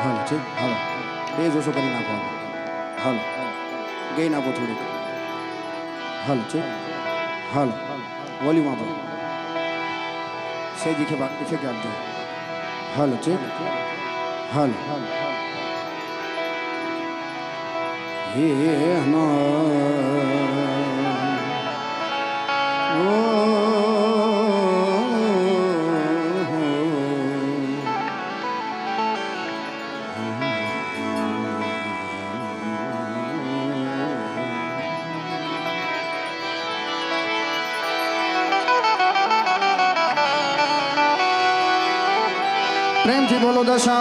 હાલો છે હાલો બે જોશો કરી નાખો હાલો ગઈ નાખો થોડીક હાલો છે હાલો વોલ્યુમ આપો સહેજી કે બાકી છે કે આપજો હાલો છે હાલો હે હનો प्रेम से बोलो दशामातनी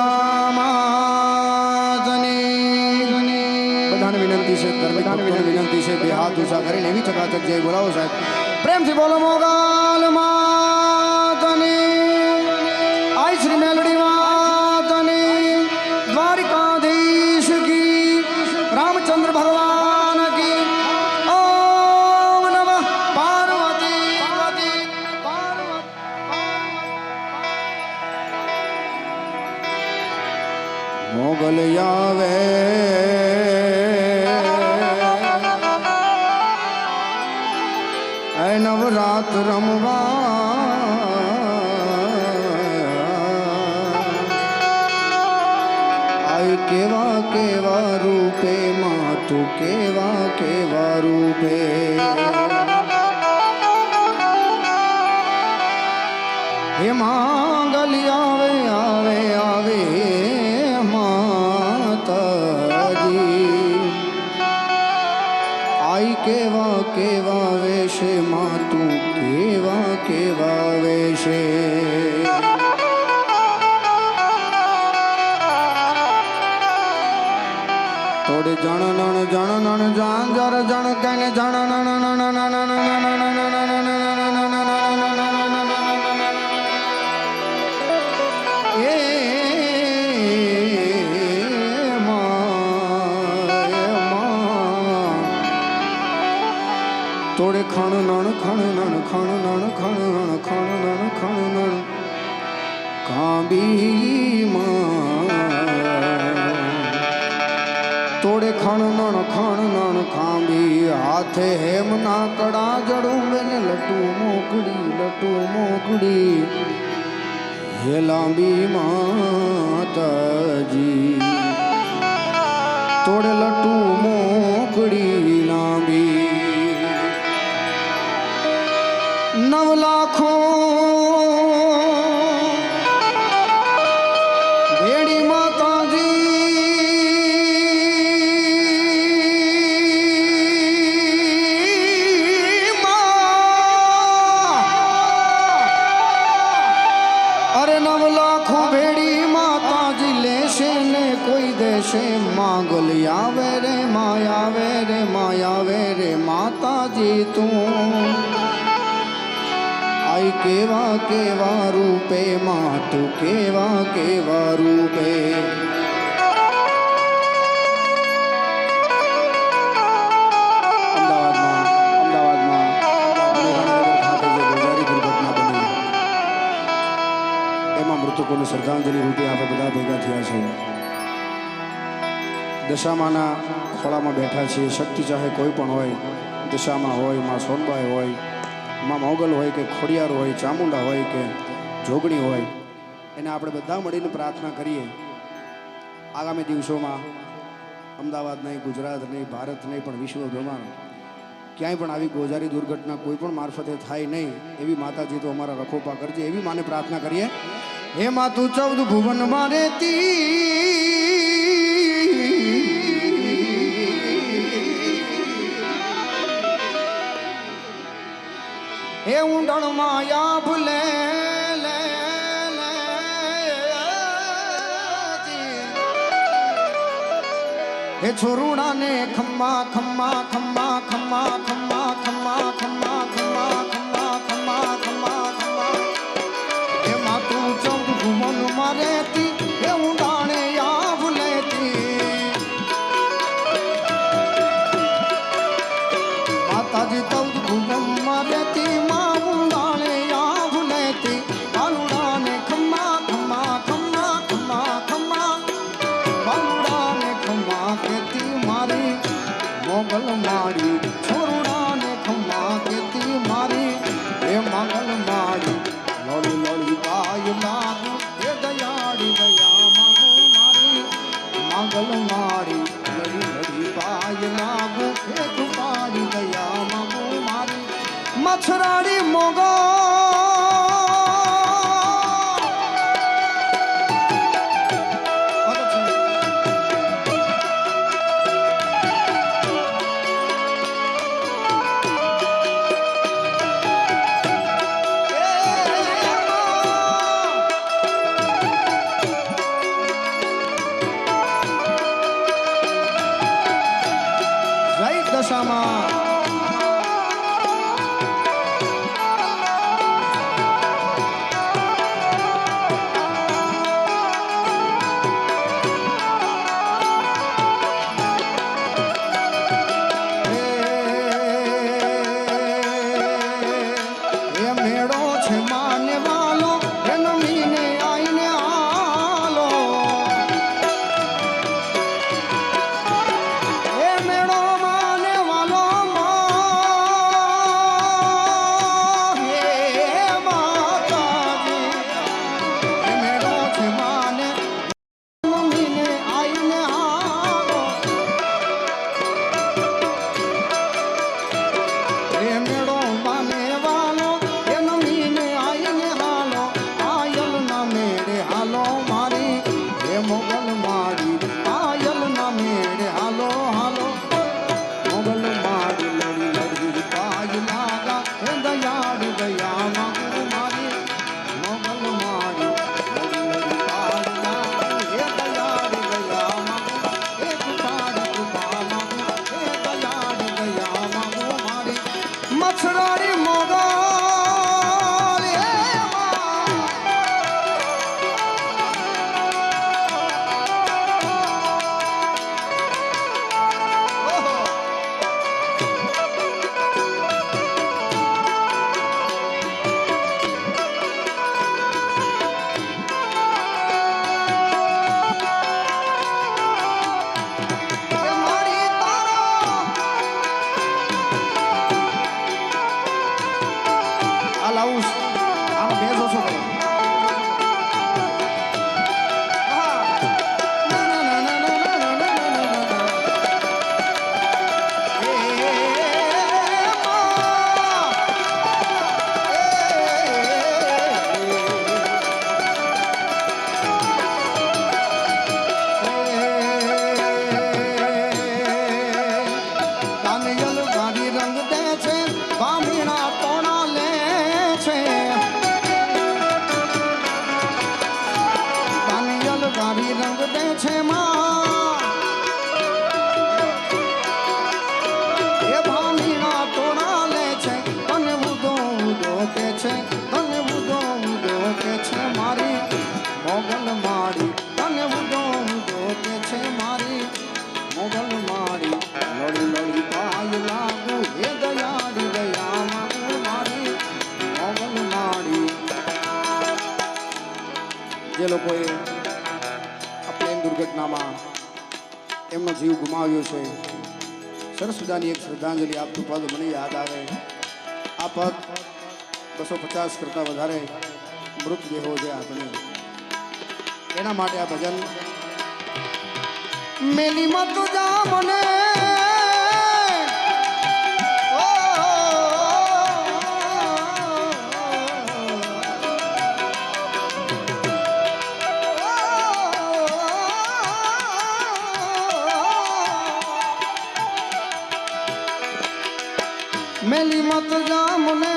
बधाने विनंती से धार्मिक भक्तों ने विनंती से બે હાથ ઊંચા કરીને એવી ચકાચક જય બોલાવો સાહેબ પ્રેમ થી બોલો મોગલ માતની આઈ શ્રી મેલડી માતની દ્વારિકાધીશ કી રામચंद्र भगवान की ओम नमः पार्वती मोगल यावे नवरात रमवा आई केवा केवा रूपे मातु केवा केवा रूपे हे मांगल आवे आवे आवे आई केवा केवा वेशे मातु केवा केवा वेशे थोड़े जणनण जणनण जांजर जण कहने जणनण तोड़े खणनण खणनण खणनण खणनण खणनण खणनण कांबी तोड़े खणनण खणनण कांबी हाथे हेमना कड़ा जड़ू में लटू मोकड़ी हे लांबी माताजी तोड़े लटू मोकड़ी लांबी नव लाखों भेड़ी माता जी अरे नव लाखों भेड़ी माता जी लेशे ने कोई देशे मांगल आवे रे माया वे रे माता जी तू आई केवा केवा रूपे मातु केवा केवा रूपे અમદાવાદમાં ગોઝારી દુર્ઘટના બની એમાં મૃતકોને શ્રદ્ધાંજલિ રૂપે આપણે બધા ભેગા થયા છે દશામાના ખોળામાં બેઠા છીએ શક્તિ ચાહે કોઈ પણ હોય દશામાં હોય માં સોનબાઈ હોય માં મોગલ હોય કે ખોડિયાર હોય ચામુંડા હોય કે જોગણી હોય એને આપણે બધા મળીને પ્રાર્થના કરીએ આગામી દિવસોમાં અમદાવાદ નહીં ગુજરાત નહીં ભારત નહીં પણ વિશ્વભરમાં ક્યાંય પણ આવી ગોઝારી દુર્ઘટના કોઈ પણ મારફતે થાય નહીં એવી માતાજી તો અમારા રખોપા કરજે એવી માને પ્રાર્થના કરીએ હે માં તું 14 ભુવનમાં રહેતી हे ऊंडण माया भूले ले हे छोरुड़ा ने खम्मा खम्मा खम्मा खम्मा खम्मा खम्मा खम्मा खम्मा खम्मा खम्मा खम्मा खम्मा हे मातू 14 भुवन मारे ती हे ऊंडाणे या भूलेती माताजी 14 भुवन मारे ती જે લોકોએ આ પ્લેન દુર્ઘટનામાં એમનો જીવ ગુમાવ્યો છે, સરસ મજાની એક શ્રદ્ધાંજલિ આપતું પદ મને યાદ આવે. આ પદ 250 કરતાં વધારે મૃતદેહો જે આપણે એના માટે આ ભજન. મેલી મત જા મને મેલી મત જા મને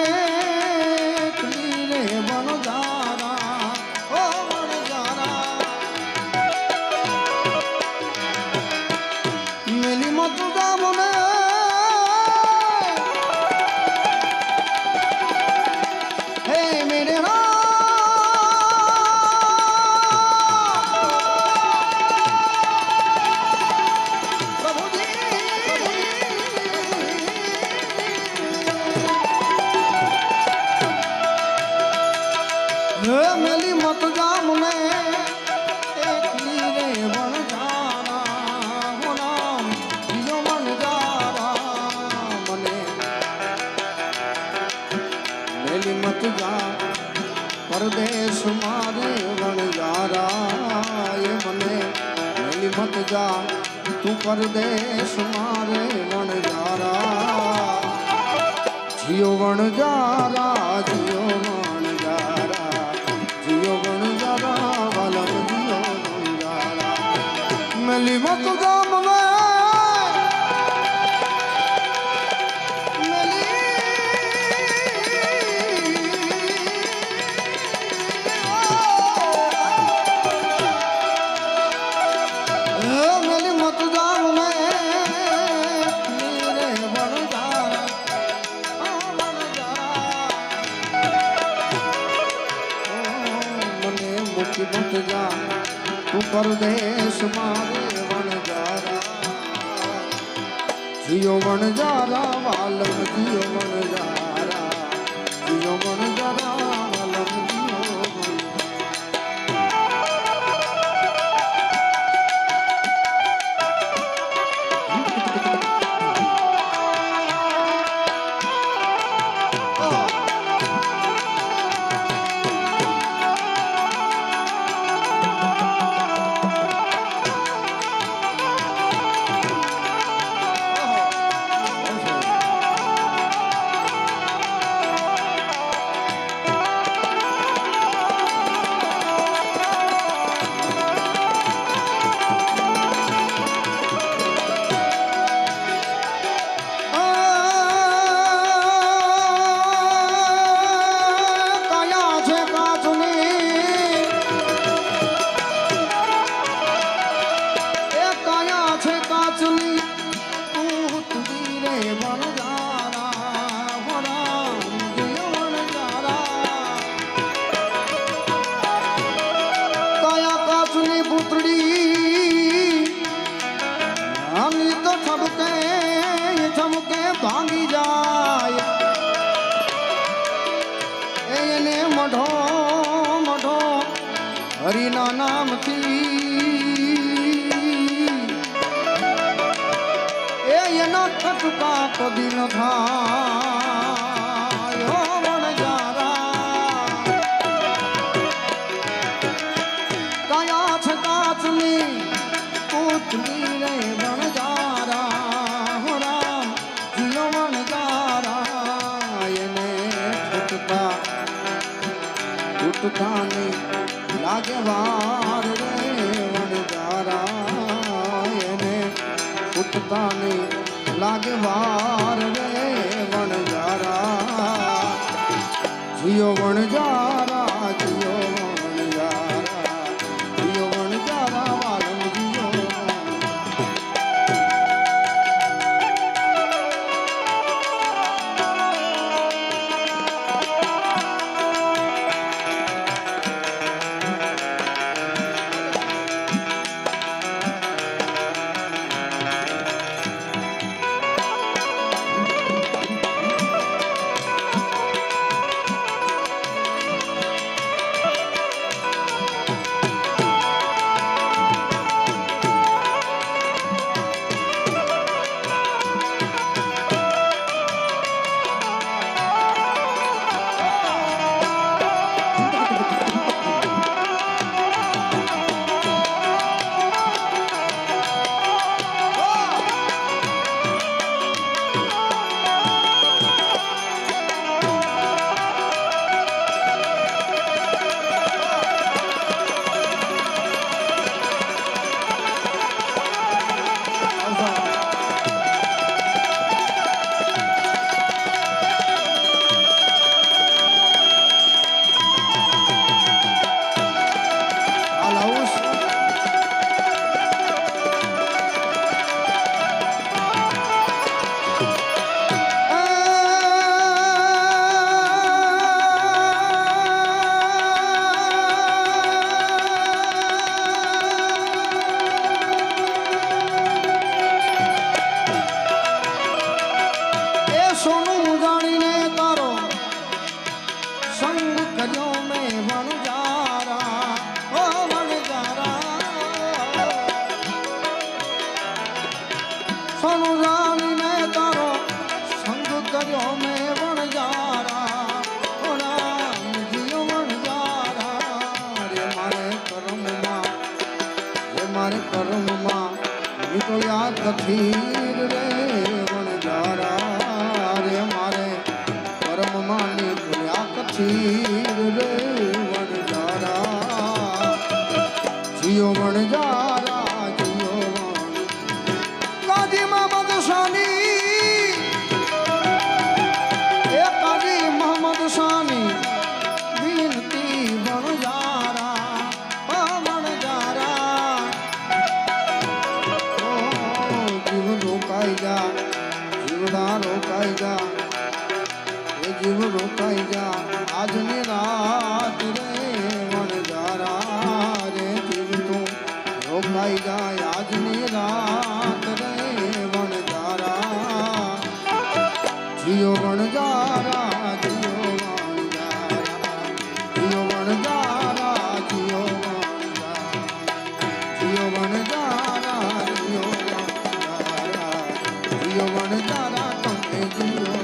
રે બન જારા ઓ બન જારા મેલી મત જા મને હે મેરે મેલી મત જા મને એકલી રે બન જારા હો રામ બીજો બન જારા મને મેલી મત જા પરદેશ મારે બન જારા એ મને મેલી મત જા તું પરદેશ મારે બન જારા જીઓ બન જારા જીઓ મેલી મત જા મને મેલી મત જા મને રે બન જારા મને મૂકી મત જા તું પરદેશ મારે વણ જારા જીઓ વણ જારા વાલમ જીઓ વણ જારા જીઓ વણ જારા વાલમ જીઓ ભાંગી જાય એને મઢો મઢો હરિના નામથી એના ખટકા કદી ન થાય વણ જારા કયા છે કાચની પૂતલી રે વણ જારા હો રામ જીઓ વણ જારા એને તૂટતા નહીં લાગે વાર રે વણ જારા એને તૂટતા નહીં લાગે વાર રે વણ જારા જીઓ વણ જારા જીઓ વણ જારા જીઓ વણ જારા વાલમ જીઓ કથીર રે વણજારા રે મારે પરમ માની ભૂલ્યા કથીર રે વણજારા જીઓ વણજારા જીઓ કાજી મોહમ્મદ શાની એ કાજી મોહમ્મદ શાની વિનતી વણજારા વણજારા જીવ રોકાઈ જા જીવડા રોકાઈ જા એ જીવ રોકાઈ જા આજની રાત રે વણજારા રે જીવ તું રોકાઈ જાય આજની રાત રે વણજારા જીઓ વણજારા જીઓ વણજારા જીઓ વણજારા જીઓ વણજારા જીઓ વણજારા જીઓ વણજારા જીઓ વણજારા તમે જીઓ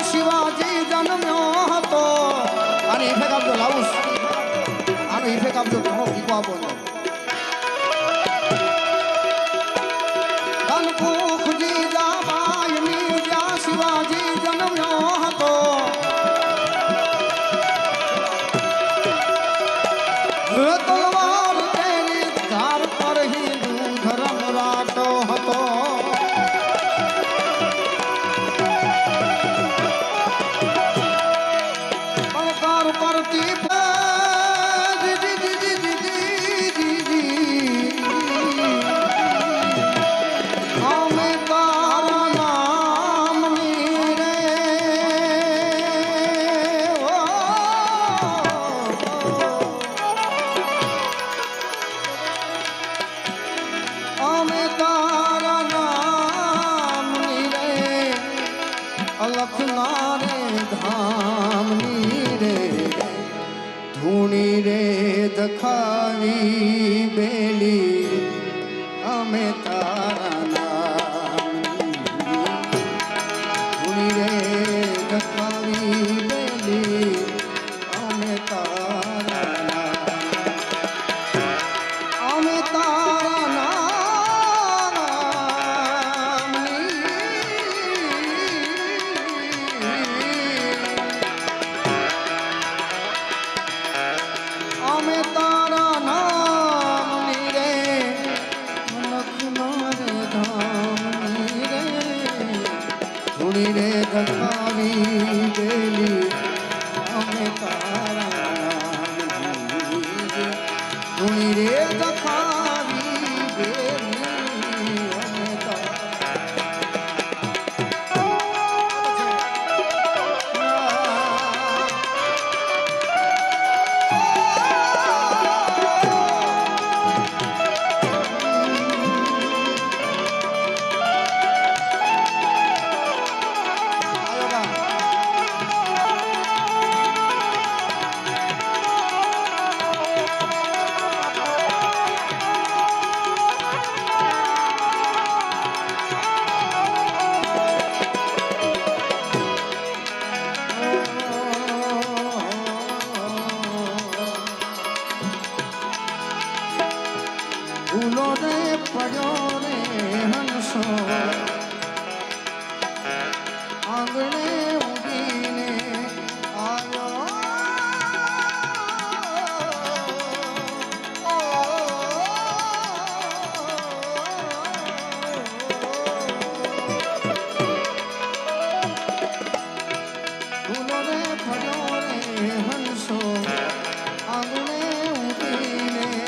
શિવાજી જન્મ્યો હતો અને ઇફેક્ટ આપજો લાવું આનો ઇફેક્ટ આપજો ઘણો ભીકો આપો ધનકુખજી જાબાઈની જ્યાં શિવાજી જન્મ્યો હતો તલવાર તેની ધાર પર હિન્દુ ધર્મ રાટો હતો અલખના રે ધામની રે ધૂણી રે દખાવી બેલી અમે તારા નામની ધૂણી રે દખાવી બેલી અમે તારા અમે તારા અમે તારા નામની રે લખના રે ધામની રે ધૂણી રે દખાવી બેલી અમે તારા નામની રે ધૂણી રે દખાવી બેલી અમે ભૂલો રે પડ્યો રે હંસો આંગણે ઉડીને આવ્યો ભૂલો રે પડ્યો રે હંસો આંગણે ઉડીને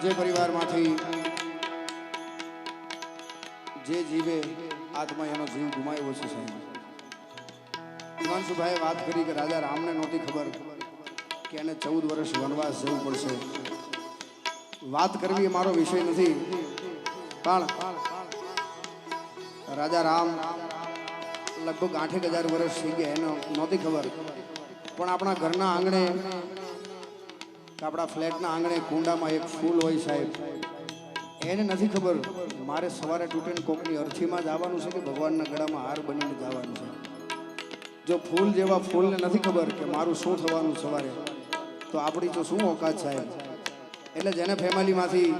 જે પરિવારમાંથી જે જીવે આત્મા એનો જીવ ગુમાવ્યો છે સાહેબ. હિમાંશુભાઈએ વાત કરી કે રાજા રામને નહોતી ખબર કે એને 14 વર્ષ વનવાસ જવું પડશે. વાત કરવી એ મારો વિષય નથી, પણ રાજા રામ લગભગ 8,000 વર્ષ થઈ ગયા એને નહોતી ખબર. પણ આપણા ઘરના આંગણે આપણા ફ્લેટના આંગણે કુંડામાં એક ફૂલ હોય સાહેબ, એને નથી ખબર મારે સવારે તૂટીને કોકની અર્થીમાં જ આવવાનું છે કે ભગવાનના ગળામાં હાર બનીને જવાનું છે. જો ફૂલ જેવા ફૂલને નથી ખબર કે મારું શું થવાનું સવારે, તો આપણી તો શું ઓકાત સાહેબ. એટલે જેને ફેમિલીમાંથી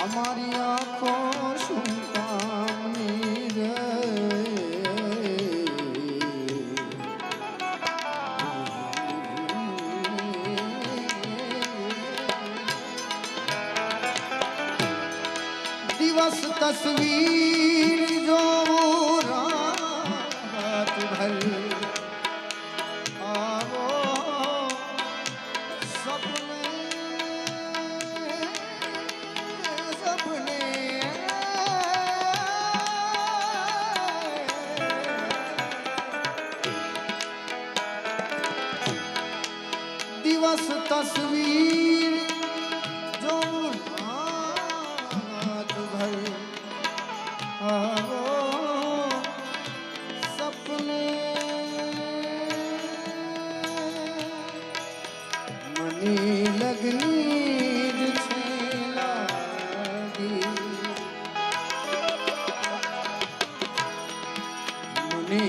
અમારી આંખો શું કામની રે, દિવસ તસવીર જો રાત ભર આવો સપને સપને દિવસ તસવીર જો રાત ભર આવો સપને મને લગની જ છે લાગી, મને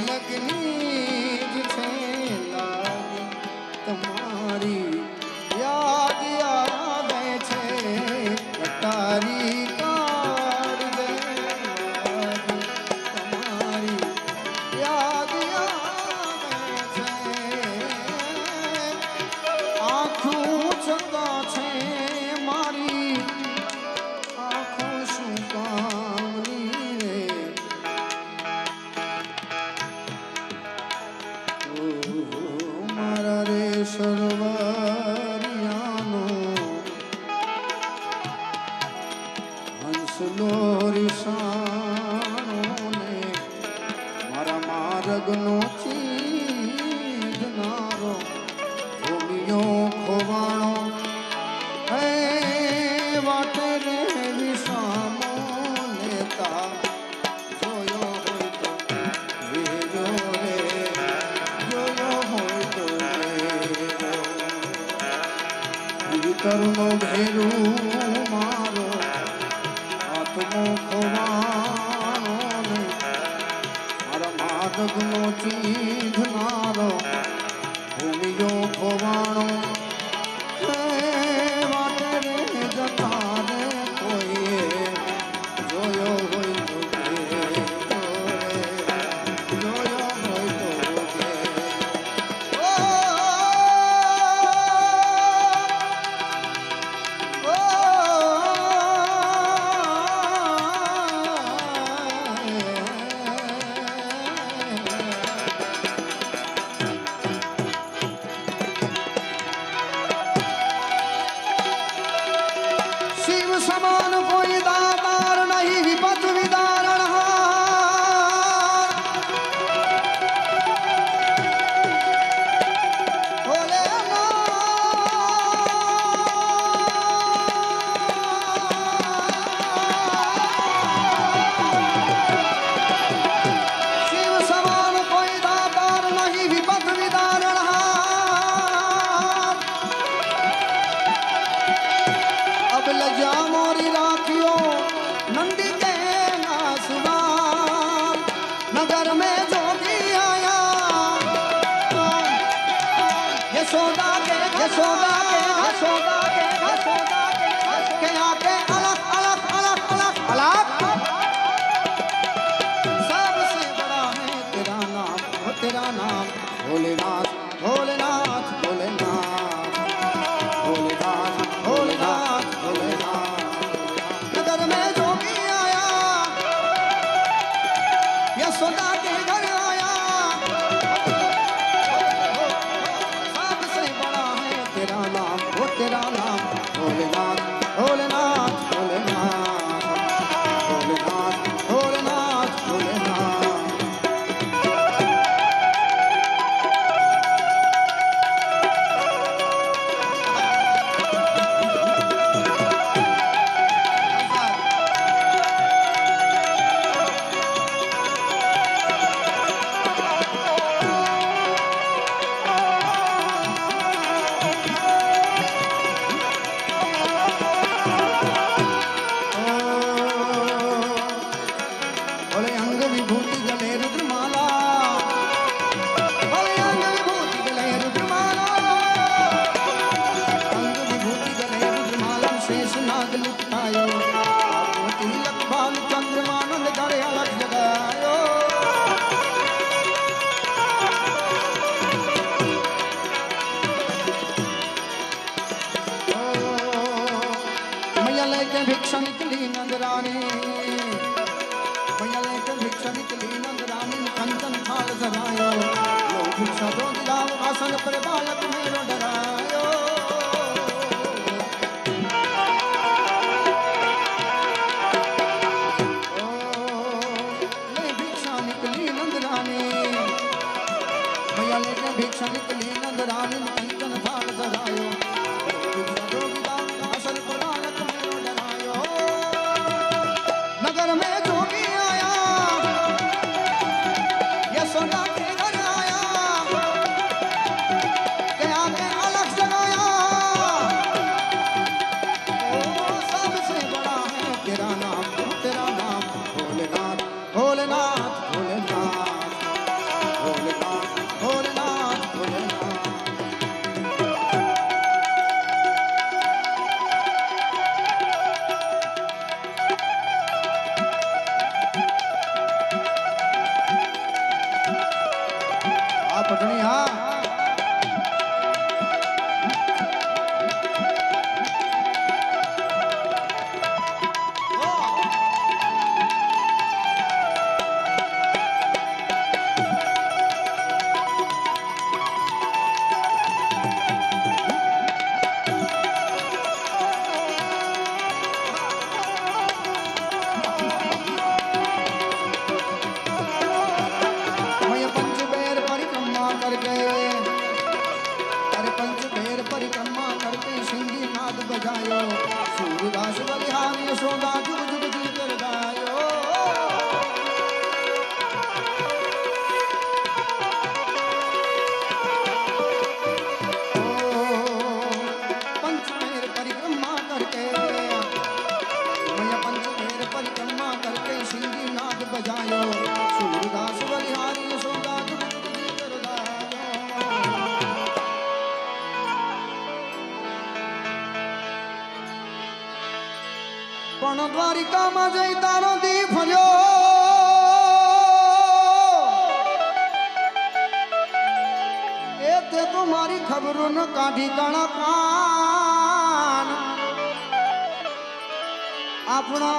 લગની જ છે લાગી. તમારી યાદ આવે છે તારી કાઢ દે, તમારી યાદ આવે છે આંખું ચંદા છે મારી આંખો શું કામની રે. મારા રે સરવરિયાનો હંસલો રીસાણો ને મારા માર્ગનો ચીધનારો ભૂમિયો ખોવાણો હે વાટે રે વિસામો લેતા જોયો હોય તો વેરો રે, જોયો હોય તો વેરો. ભીતરનો ભેરું મારો આત્મો ખોવાણો ને મારા માર્ગનો ચીધનારો ભૂમિયો ખોવાણો હે વાટે રે જતા રે કોઈએ જોયો હોય તો વેરો રે, જોયો હોય તો વેરો. શિવ સમાન કોઈ દાતાર નહીં વિપત વિદારણ શિવ સમાન કોઈ દાતાર નહીં વિપત વિદારણ अब लजा मोरी राखियो नंदी के नासवार नगर में जोगी आया यशोदा के यशोदा के यशोदा के यशोदा के आके अलग अलग अलग अलग अलग सबसे बड़ा है तेरा नाम भोलेनाथ भोलेनाथ भोलेनाथ भोलेनाथ भोलेनाथ भोलेनाथ नगर में जोगी आया यशोदा के घर आया, सबसे बड़ा है तेरा नाम, वो तेरा नाम भोलेनाथ भोलेनाथ भोलेनाथ भोलेनाथ भोलेनाथ भोलेनाथ। भिक्षा निकली नंदरानी, मैया लेके भिक्षा निकली नंदरानी, कंचन थाल सजायो, लो भिक्षा दो दिलाओ, आसन पर बालक मेरो डरायो। ले भिक्षा निकली नंदरानी, मैया लेके भिक्षा निकली नंदरानी, कंचन थाल सजायो, लो भिक्षा दो दिलाओ, आसन पर बालक मेरो डरायो। नगर में जोगी आया, यशोदा के घर आया, के आके अलग जगाया, ओ सबसे बड़ा है तेरा नाम भोलेनाथ भोलेनाथ भोलेनाथ भोलेनाथ भोलेनाथ भोलेनाथ। पटनी हाँ बजायो, सूरदास बलिहारी यशोदा जुग जुग जी कर गायो। पंचमेर परिक्रमा करके, मैया पंचमेर परिक्रमा करके सिंधी नाद बजायो, सूरदास बलिहारी यशोदा जुग जुग जी कर गायो। पण द्वारिका में जई तारो दी फर्यो, एते तुम्हारी खबर न काढ़ी काना कान, अपना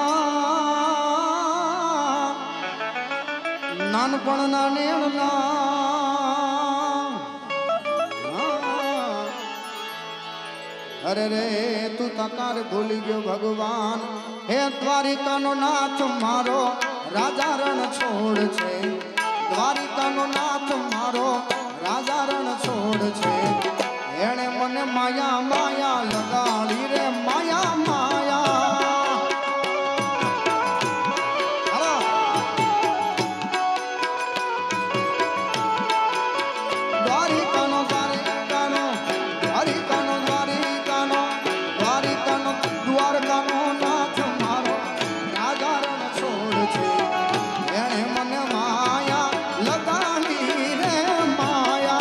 नानपण ना नेणना अरे रे तू तकार भूल गयो भगवान। हे द्वारिका नो नाथ मारो राजा रण छोड़ छे, द्वारिका नो नाथ मारो राजा रण छोड़ छे, एणे मने माया माया लगाड़ी रे माया माया। द्वारिका नो द्वारिका नो द्वारिका नो द्वारिका नो द्वारिका नो द्वारका नो नाथ मारो राजा रण छोड़ छे, एणे मने माया लगाड़ी रे माया।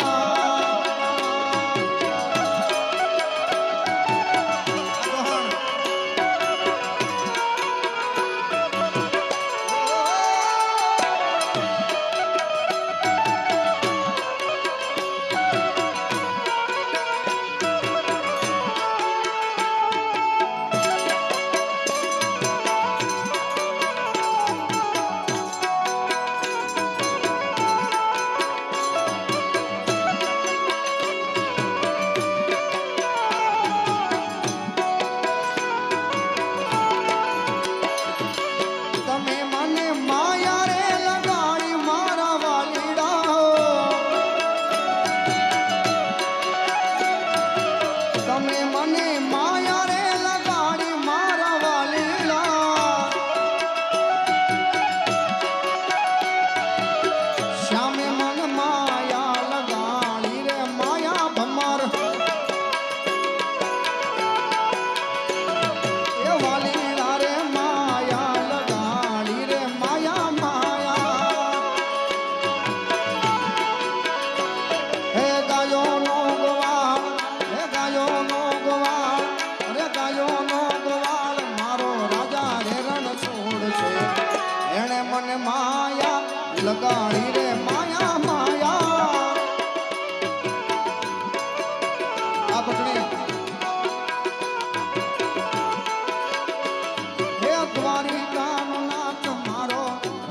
માયા લગાડી રે માયા માયા આ પકડી હે દ્વારિકાનો નાથ મારો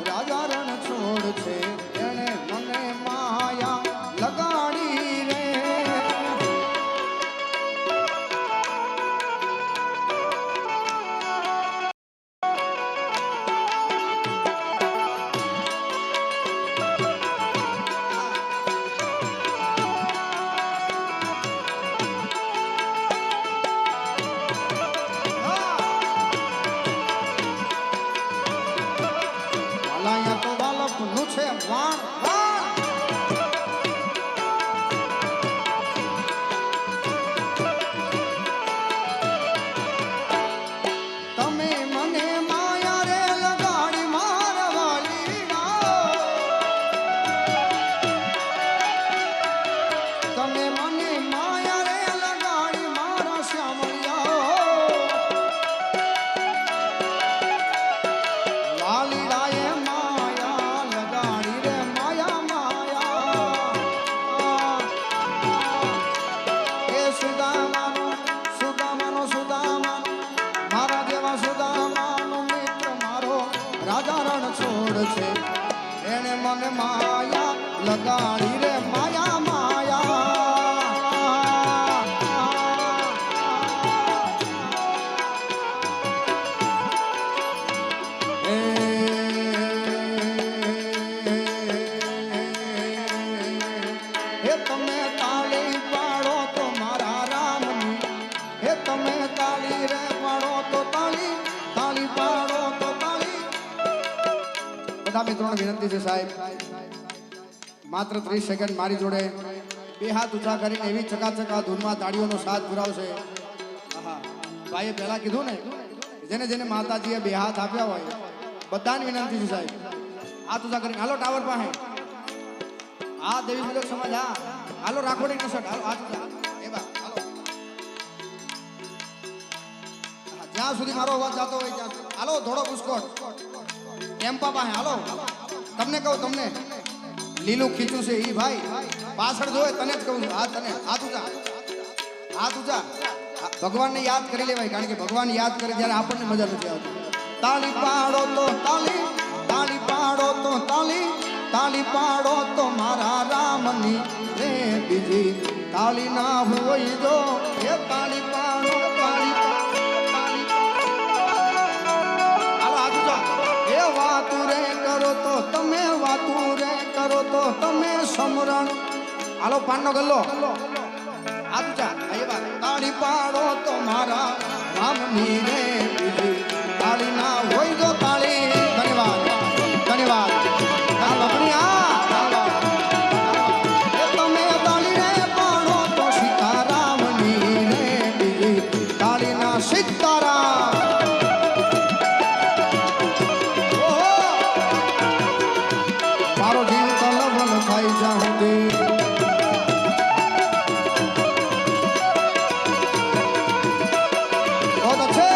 રાજા રણ છોડ છે એને મને માયા લગાડી રે વાલાયા તો વાલપનું છે વાણ વાણ તમે મને માયા રે લગાડી મારવાલી તમે મને માયા રે લગાડી મારા શ્યામળિયા લાલીડાએ માયા લગાડી રે માયા માયા એ સુદામાનો સુદામાનો સુદામાનો મારા જેવા સુદામાનો મિત્ર મારો રાજા રણ છોડ છે એને મને માયા લગાડી રે માયા માયા હે તમે તાળી પાડો તો મારા રામની હે તમે તાળી રે પાડો તો તાળી તાળી પાડો તો તાળી બધા મિત્રોને વિનંતી છે સાહેબ માત્ર 30 સેકન્ડ મારી જોડે બે હાથ ઊંચા કરીને એવી ચકાચકા ધૂનમાં તાળીઓનો સાથ પુરાવશે આહા ભાઈએ પહેલા કીધું ને જેને જેને માતાજીએ બે હાથ આપ્યા હોય બધાને વિનંતી છે સાહેબ હાથ ઊંચા કરીને હાલો ટાવર પાસે હા દેવી મિલક સમાજ હા હાલો રાખોડી ટી શર્ટ હાલો હાથ ઊંચા એ બા હાલો જ્યાં સુધી મારો અવાજ જતો હોય ત્યાં હાલો ધોળો બુસ્કોટ કેમ્પા પાસે હાલો તમને કહું તમને લીલું ખીચું છે ઈ ભાઈ પાછળ જોવે તને જ કહું છું હા તને હાથ ઊંચા ભગવાનને યાદ કરી લેવાય કારણ કે ભગવાન યાદ કરે જ્યારે આપણને મજા નથી આવતી તાળી પાડો તો તાળી તાળી પાડો તો તાળી તાળી પાડો તો મારા રામની રે બીજી તાળી ના હોય જો એ તાળી પાડો તાળી હાલો હાથ ઊંચા એ વાતું રે કરો તો તમે વાતું રે કરો તો તમે સમરણ હાલો પાનનો ગલ્લો હાથ ઊંચા તાળી પાડો તો મારા રામની રે બીજી તાળી ના હોય જો તાળી ધન્યવાદ ધન્યવાદ તમે તાળી રે પાડો તો સીતારામની રે બીજી તાળી ના સીતારામ મારો જીવ તો લવન થાય જાઉં દે बहुत अच्छे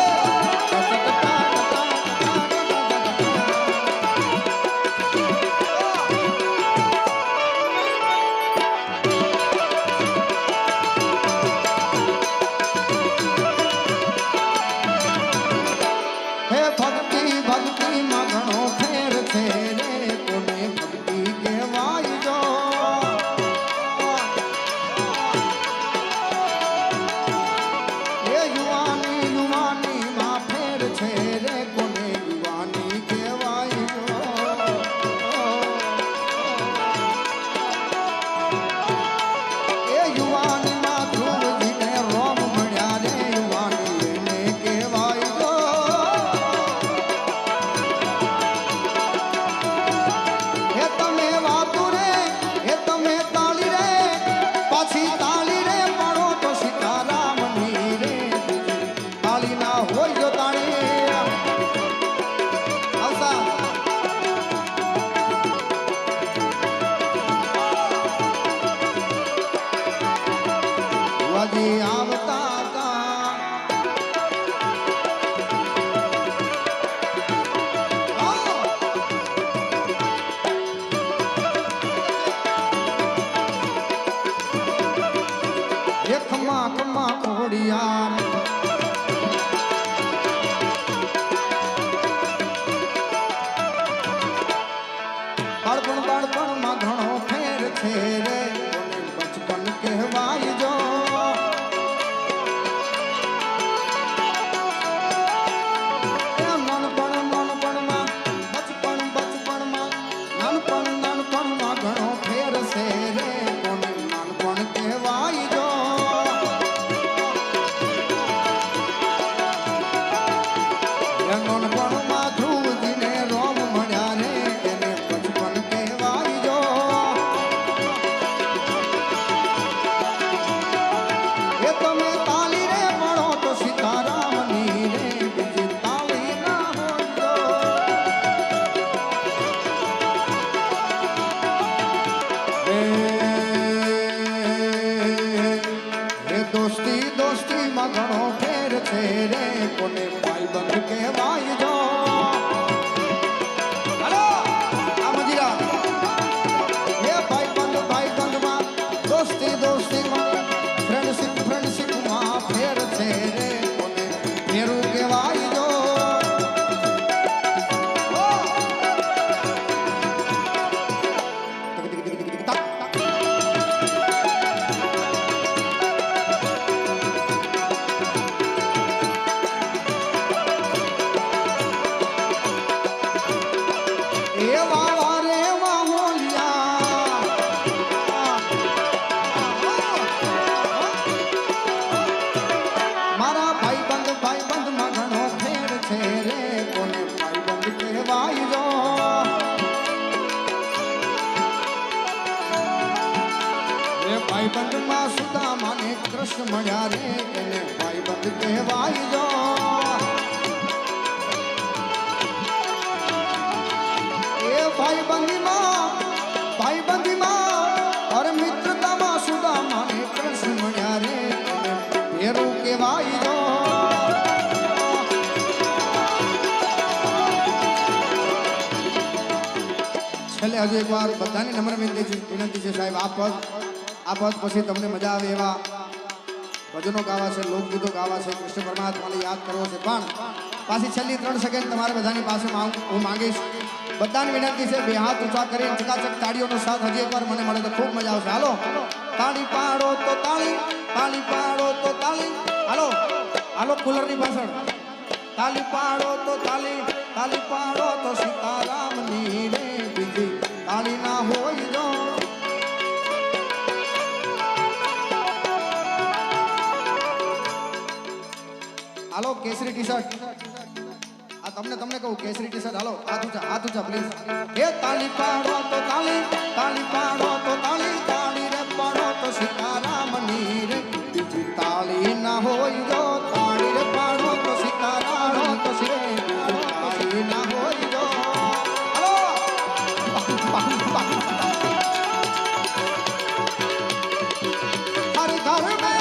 એ વાવા રે વાહોલિયા મારા ભાઈબંધ માં ઘણો ફેર છે રે કોને ભાઈબંધ કહેવાય જો ભાઈબંધ માં સુદામા ને કૃષ્ણ મળ્યા રે એને ભાઈબંધ કહેવાય જો એ ભાઈબંધીમાં અરે મિત્રતામાં સુદામા ને કૃષ્ણ મળ્યા રે એને ભેરું કહેવાય જો છેલ્લે હજુ એકવાર બધાની નમ્ર વિનંતી છે સાહેબ આ પદ પછી તમને મજા આવે એવા ભજનો ગાવા છે લોકગીતો ગાવા છે કૃષ્ણ પરમાત્માને યાદ કરવો છે પણ પાછી છેલ્લી 3 સેકન્ડ તમારે બધાની પાસે હું માંગીશ બધાની વિનંતી છે બે હાથ ઊંચા કરીને ચકાચક તાળીઓનો સાથ હજી એકવાર મને મળે તો ખૂબ મજા આવશે હાલો તાળી પાડો તો તાળી તાળી પાડો તો તાળી હાલો હાલો કુલરની પાછળ તાળી પાડો તો તાળી તાળી પાડો તો સીતારામની રે બીજી તાળી ના હોય જો હાલો કેસરી ટી-શર્ટ આ તમને કહું કેસરી ટી-શર્ટ હાલો હાથ ઊંચા પ્લીઝ એ તાળી પાડો તો તાળી તાળી પાડો તો તાળી તાળી રે પાડો તો સીતારામની રે બીજી તાળી ના હોય જો તાળી રે પાડો તો સીતારામ તો તાળી ના હોય જો હાલો હર ઘર મે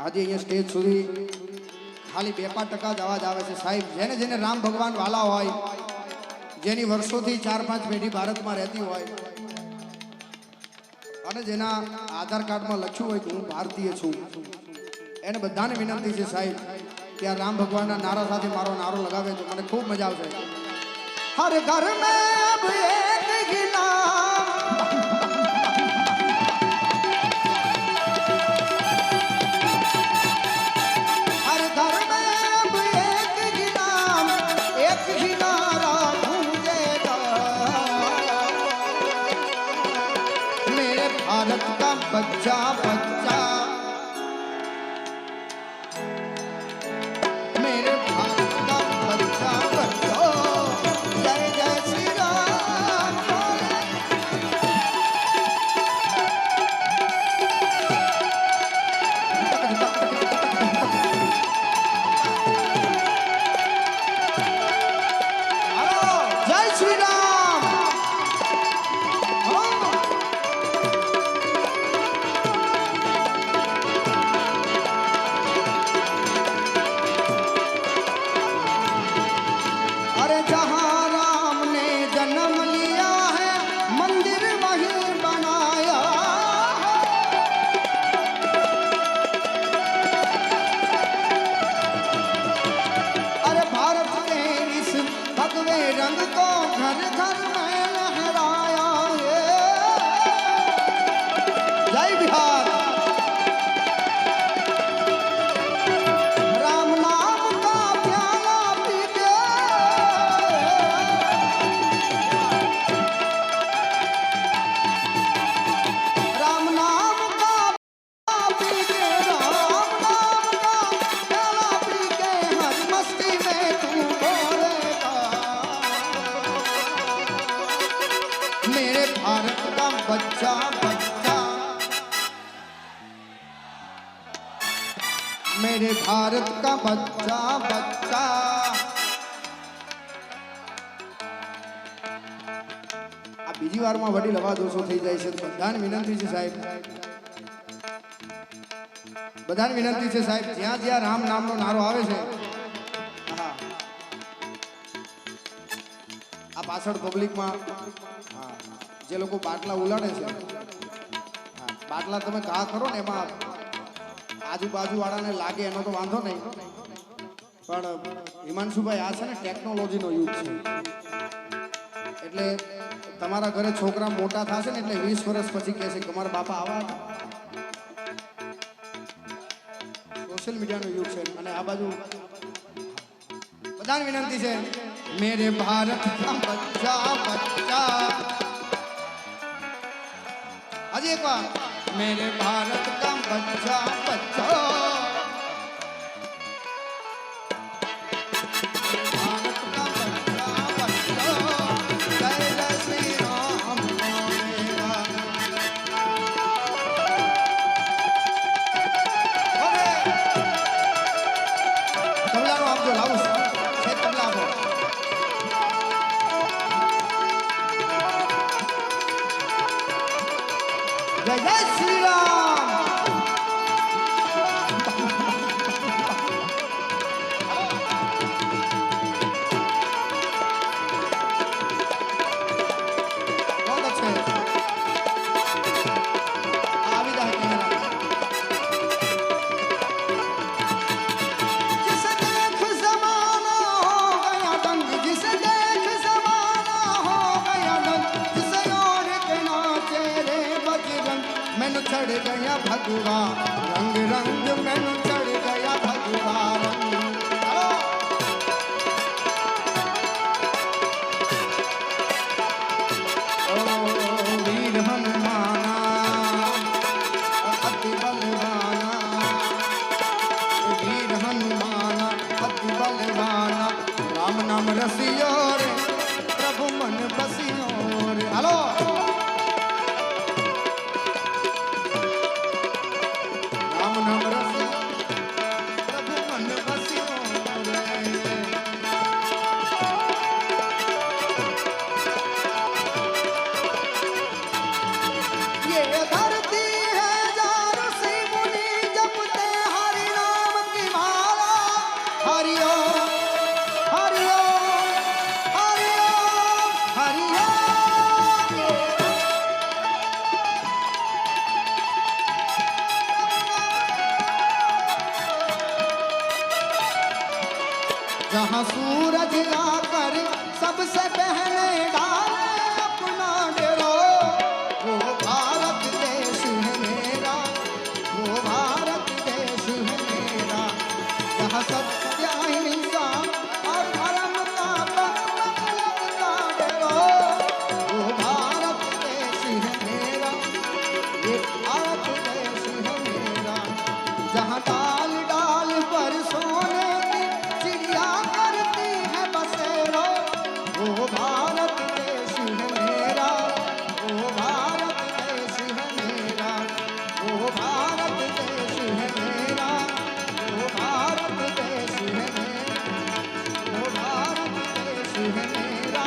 આજે અહીંયા સ્ટેજ સુધી ખાલી 2-5% જ અવાજ આવે છે સાહેબ જેને રામ ભગવાન વાલા હોય જેની વર્ષોથી 4-5 પેઢી ભારતમાં રહેતી હોય અને જેના આધાર કાર્ડમાં લખ્યું હોય કે હું ભારતીય છું એને બધાને વિનંતી છે સાહેબ કે આ રામ ભગવાનના નારા સાથે મારો નારો લગાવે તો મને ખૂબ મજા આવશે હર ઘર મેં અબ એક ही नाम हर घर में अब एक ही नाम एक ही नारा गूंजेगा मेरे भारत का बच्चा बच्चा मेरे भारत का बच्चा बच्चा जय जय श्री राम जय श्री राम अरे जहाँ राम ने जन्म लिया है मंदिर वहीं बनाया अरे भारत के इस भगवे रंग को घर घर में लहराया है जय बिहार राम नाम का प्याला पी के राम नाम का प्याला पी के राम नाम का प्याला पी के हर मस्ती में तू बोलेगा मेरे भारत का बच्चा बच्चा मेरे भारत का बच्चा बच्चा આ બીજી વારમાં વડીલ અવાજ ઓછો થઈ જાય છે બધાને વિનંતી છે સાહેબ બધાને વિનંતી છે સાહેબ જ્યાં જ્યાં રામ નામનો નારો આવે છે હા પાછળ પબ્લિકમાં હા જે લોકો બાટલા ઉલાડે છે હા બાટલા તમે ઘા કરો ને એમાં આજુબાજુ વાળાને લાગે એનો તો વાંધો નહીં પણ હિમાંશુભાઈ આ છે ને ટેકનોલોજીનો યુગ છે એટલે તમારા ઘરે છોકરા મોટા થશે ને એટલે 20 વર્ષ પછી કહેશે કે મારા બાપા આવા સોશિયલ મીડિયાનો યુગ છે અને આ બાજુ બધાને વિનંતી છે મેરે ભારત કા બચ્ચા બચ્ચા હજી એક વાર मेरे भारत का बच्चा बच्चा भारत का बच्चा बच्चा जय जय श्री राम बोलेगा तबला नो आप जो लाओ से तबला आपो जय जय श्री राम बहुत अच्छे आवी जाए कैमरा जिसे देख जमाना हो गया दंग जिसे देख जमाना हो गया दंग जिसे और के नाचे रे बजरंग मैनू चढ़ गया भगवा रंग रंग मैनू चढ़ गया भगवा रंग ओ वीर हनुमाना अति बलवाना वीर हनुमाना अति बलवाना राम नाम रसियो रे प्रभु मन बसियो रे हेलो जहाँ सूरज लाकर सबसे पहले डाले अपना डेरा वो भारत देश है मेरा वो भारत देश है मेरा जहाँ सत्य अहिंसा और धर्म का लगता डेरा वो भारत देश है मेरा ये भारत देश है मेरा जहाँ डाल डाल पर सोने चिड़िया करती है बसेरा वो भारत देश है मेरा वो भारत देश है मेरा वो भारत देश है मेरा वो भारत देश है मेरा वो भारत देश है मेरा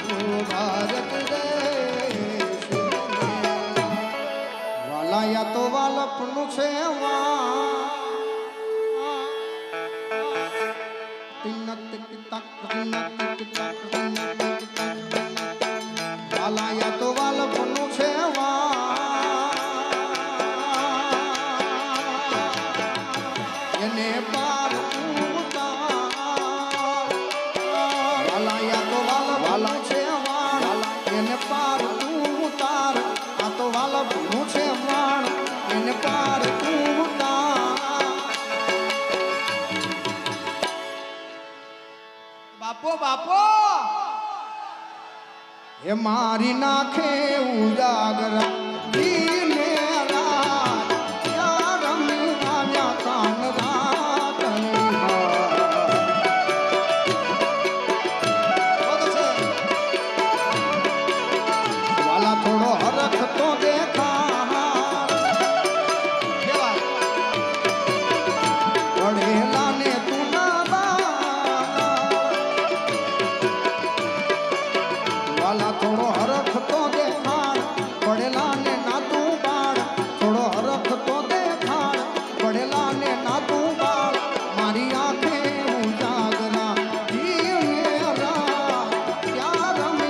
वो भारत देश है मेरा वाला या तो वालपनु છે वा वाला या तो वाला पन्नू छे એને પાર વાલા યા તો વાલા છે એને પાર તું ઉતાર આ તો વાલા પન્નુ છે વાણ એને પાર તું ઉતાર બાપો બાપો એ મારી નાખે ઉજાગરા દીને રાત યા રમી આવ્યા કાન રાતણી વાલા થોડો હરખ તો દેખા પડેલા ને તું ના વાલા થોડો હરખ તો દેખાડ પડેલા ને ના તું બાળ થોડો હરખ તો દેખાડ પડેલા ને ના તું બાળ મારી આંખે ઉજાગરા ક્યાં રમ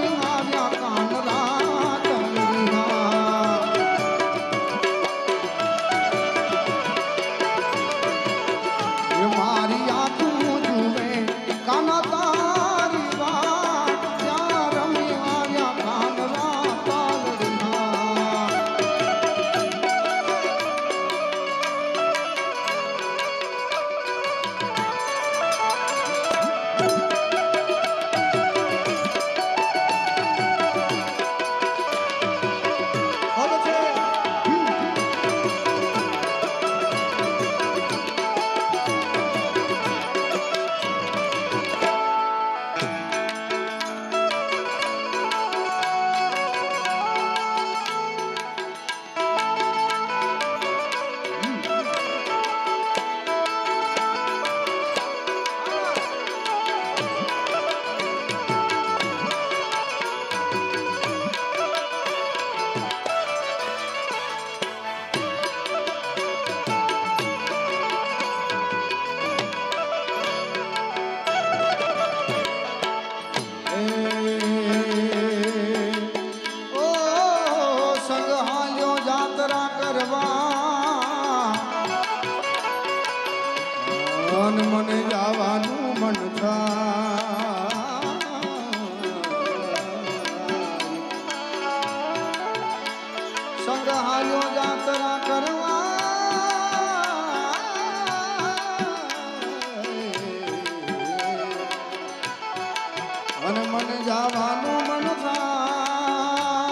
અને મને જવાનું મન થાય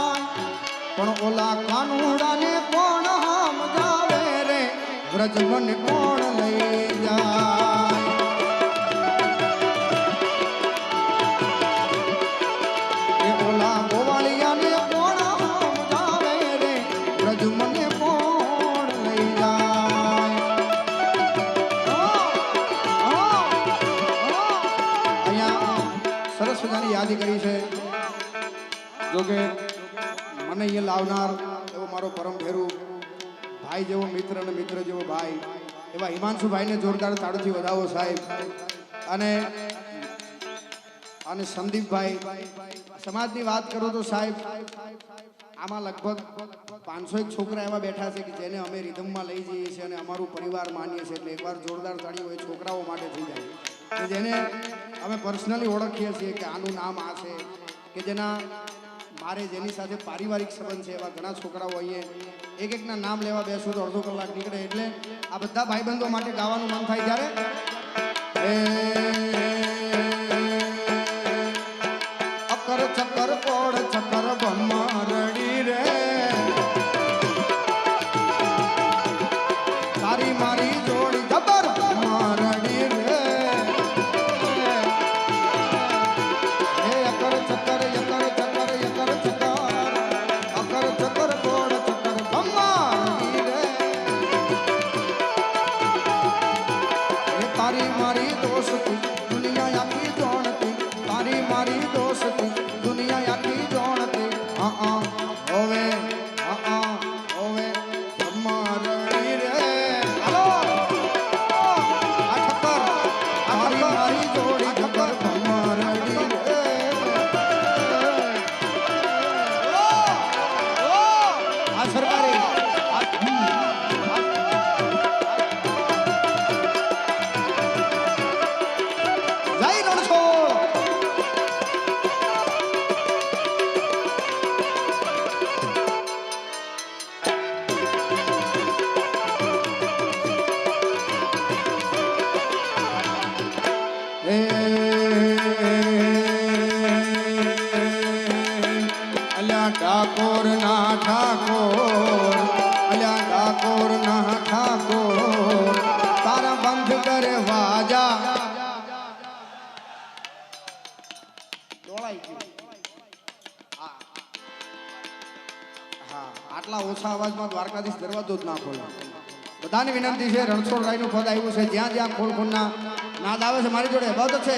પણ ઓલા કાનુડાને કોણ સમજાવે રે વ્રજ મને કોણ લઈ જાય એ ઓલા ગોવાળિયાને કોણ સમજાવે રે વ્રજ મને કોણ લઈ જાય અહીંયા સરસ મજાની યાદી કરી છે જોકે મને અહીંયા લાવનાર એવો મારો પરમ ભેરુ ભાઈ જેવો મિત્ર અને મિત્ર જેવો ભાઈ એવા હિમાંશુભાઈને જોરદાર તાળીથી વધાવો સાહેબ અને સંદીપભાઈ સમાજની વાત કરું તો સાહેબ આમાં લગભગ 501 છોકરા એવા બેઠા છે કે જેને અમે રિધમમાં લઈ જઈએ છીએ અને અમારું પરિવાર માનીએ છીએ એટલે એકવાર જોરદાર તાળીઓ એ છોકરાઓ માટે થઈ જાય કે જેને અમે પર્સનલી ઓળખીએ છીએ કે આનું નામ આ છે કે જેના મારે જેની સાથે પારિવારિક સંબંધ છે એવા ઘણા છોકરાઓ અહીંયા એકના નામ લેવા બેસું તો અડધો કલાક નીકળે એટલે આ બધા ભાઈબંધો માટે ગાવાનું મન થાય ત્યારે અકર ચક્કર કોડ ચક્કર ભમરડી રે તારી મારી જોડી જબર ભમરડી રે હે અકર ચક્કર યકર ચક્કર યકર ચક્કર અકર ચક્કર કોડ ચક્કર ભમરડી રે હે તારી મારી દોસ્તી દુનિયા આખી જોણતી તારી મારી દોસ્તી દુનિયા આખી જોણતી હોવે હોવે ભમરડી રે હાલો આ ઠક્કર તારી મારી જોડી ઠક્કર ભમરડી રે આ સરકારી જય રણછોડ અલ્યા ઠાકોર ના ઠાકોર અલ્યા ઠાકોર ના ઠાકોર તારા બંધ કરે વાજા આટલા ઓછા અવાજમાં દ્વારકાધીશ દરવાજો જ ના ખોલે બધાની વિનંતી છે રણછોડ રાયનું પદ આવ્યું છે જ્યાં જ્યાં ખોલ ખોલના નાદ આવે છે મારી જોડે બધ છે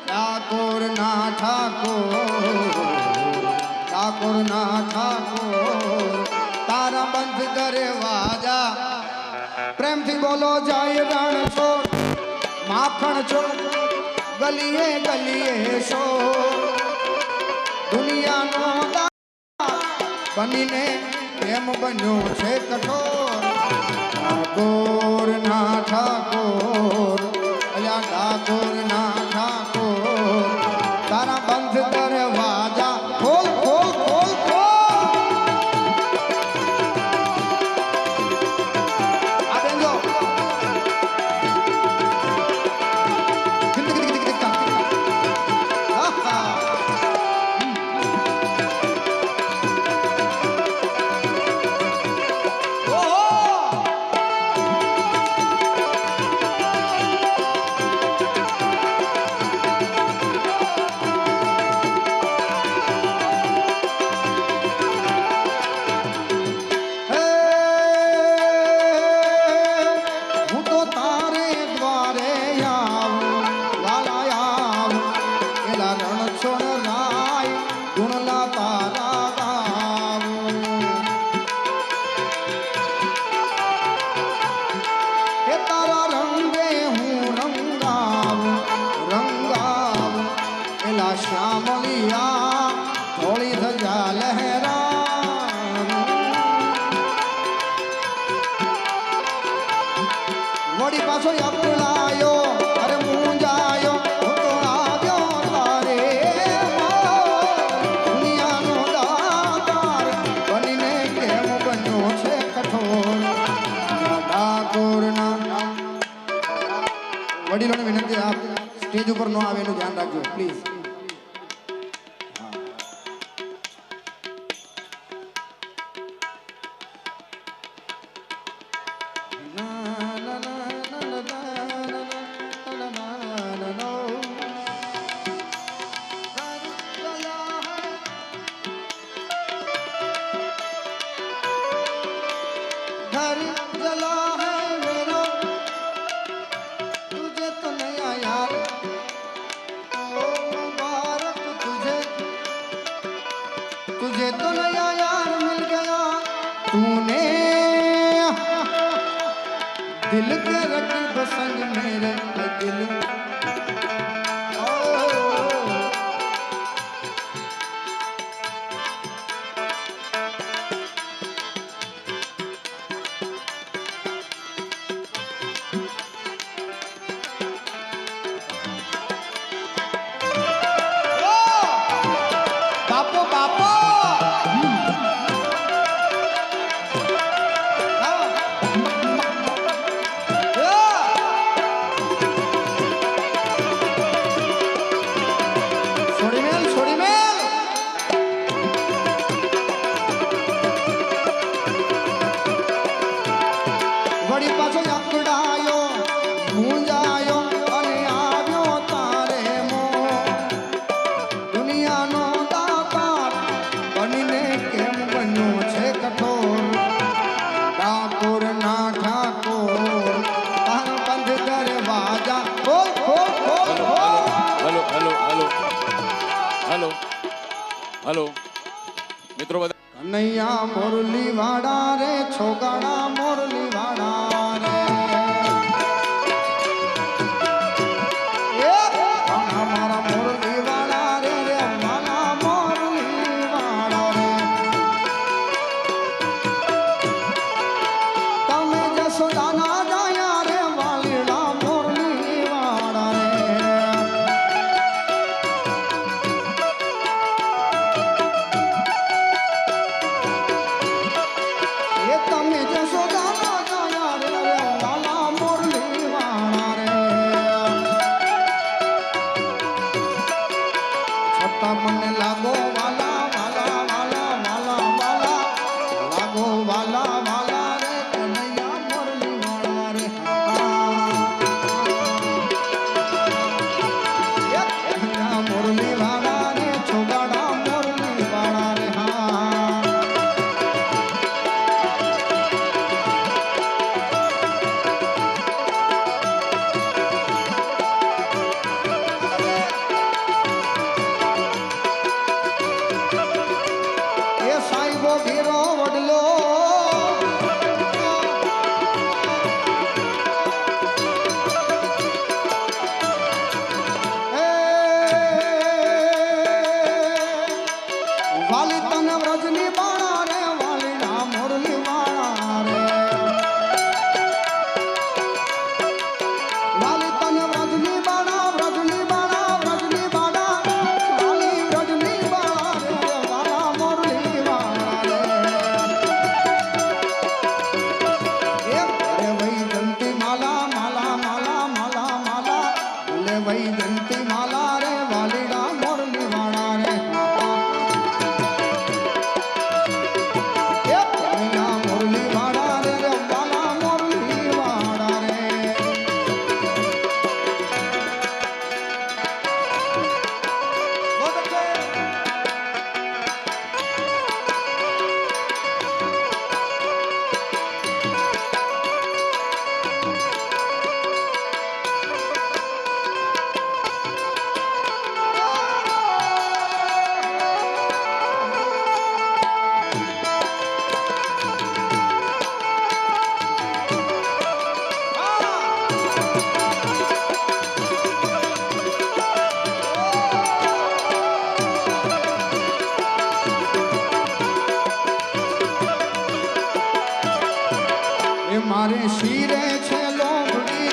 ઠાકોર ના ઠાકોર તારા બંધ કરે વાજા પ્રેમથી બોલો જાય રણછોડ માખણ છો ગલીએ ગલીએ શો દુનિયાનો બનીને પ્રેમ બન્યો છે કઠોર ઠાકોર ના ઠાકોર અલ્યા ઠાકોર ના ઠાકોર તારા બંધ કરે વાજા ખોલ ખોલ ખોલ ખોલ આ બેંજો શ્યામલિયા થોડી ધજા લહેરા વળી પાછો અપલાયો અરે મૂંજાયો હું તો આવ્યો તારે દુનિયાનો દાતાર બનીને કેમ બન્યો છે કઠોર ઠાકોરના વડીલોને વિનંતી આપ સ્ટેજ ઉપર ન આવે એનું ધ્યાન રાખજો પ્લીઝ घर जला है मेरा तुझे तो नया यार ओ मुबारक तुझे तुझे तो नया यार मिल गया तूने दिल के रखी बसंग मेरे दिल बापो बापो વળી પાછો અકડાયો મૂંઝાયો અને આવ્યો તારે મો દુનિયાનો દાતાર બનીને કેમ બન્યો છે કઠોર ઠાકોર ના ઠાકોર તાર બંધ દરવાજા ખોલ ખોલ ખોલ hello hello hello hello hello મિત્રો બધા કનૈયા મોરલી વાડા રે છોગાડા મોરલી વાડા રે મારા મોરલી વાડા રે રે મારા મોરલી વાડા રે તમે જસોદાના જાયા રે વાલીડા મોરલી વાડા રે એ તમે જસોદાના જાયા રે વાલા મોરલી વાડા રે છતાં મને લાગો વાલા વાલા વાલા વાલા વાલા લાગો વાલા વાલા રે કનૈયા મોરલી વાળા રે કનૈયા મોરલી વાળા રે છોગાડા મોરલી વાળા રે હા એ સાઈબો ઘેરો વડલો એ વાલી તને વ્રજની બાળા રે વાલીડા મોરલી વાળા રે વાલી તને વ્રજની બાળા વ્રજની બાળા વ્રજની બાળા વાલી વ્રજની બાળા રે વાલા મોરલી વાળા રે એ રે વઈ જંતી માલા માલા માલા માલા માલા લે વઈ જંતી માલા રે વાલીડા મોરલી વાળા રે એ કનૈયા મોરલી વાળા રે રે વાલા મોરલી વાળા રે એ મારે શિરે છે લોંબડી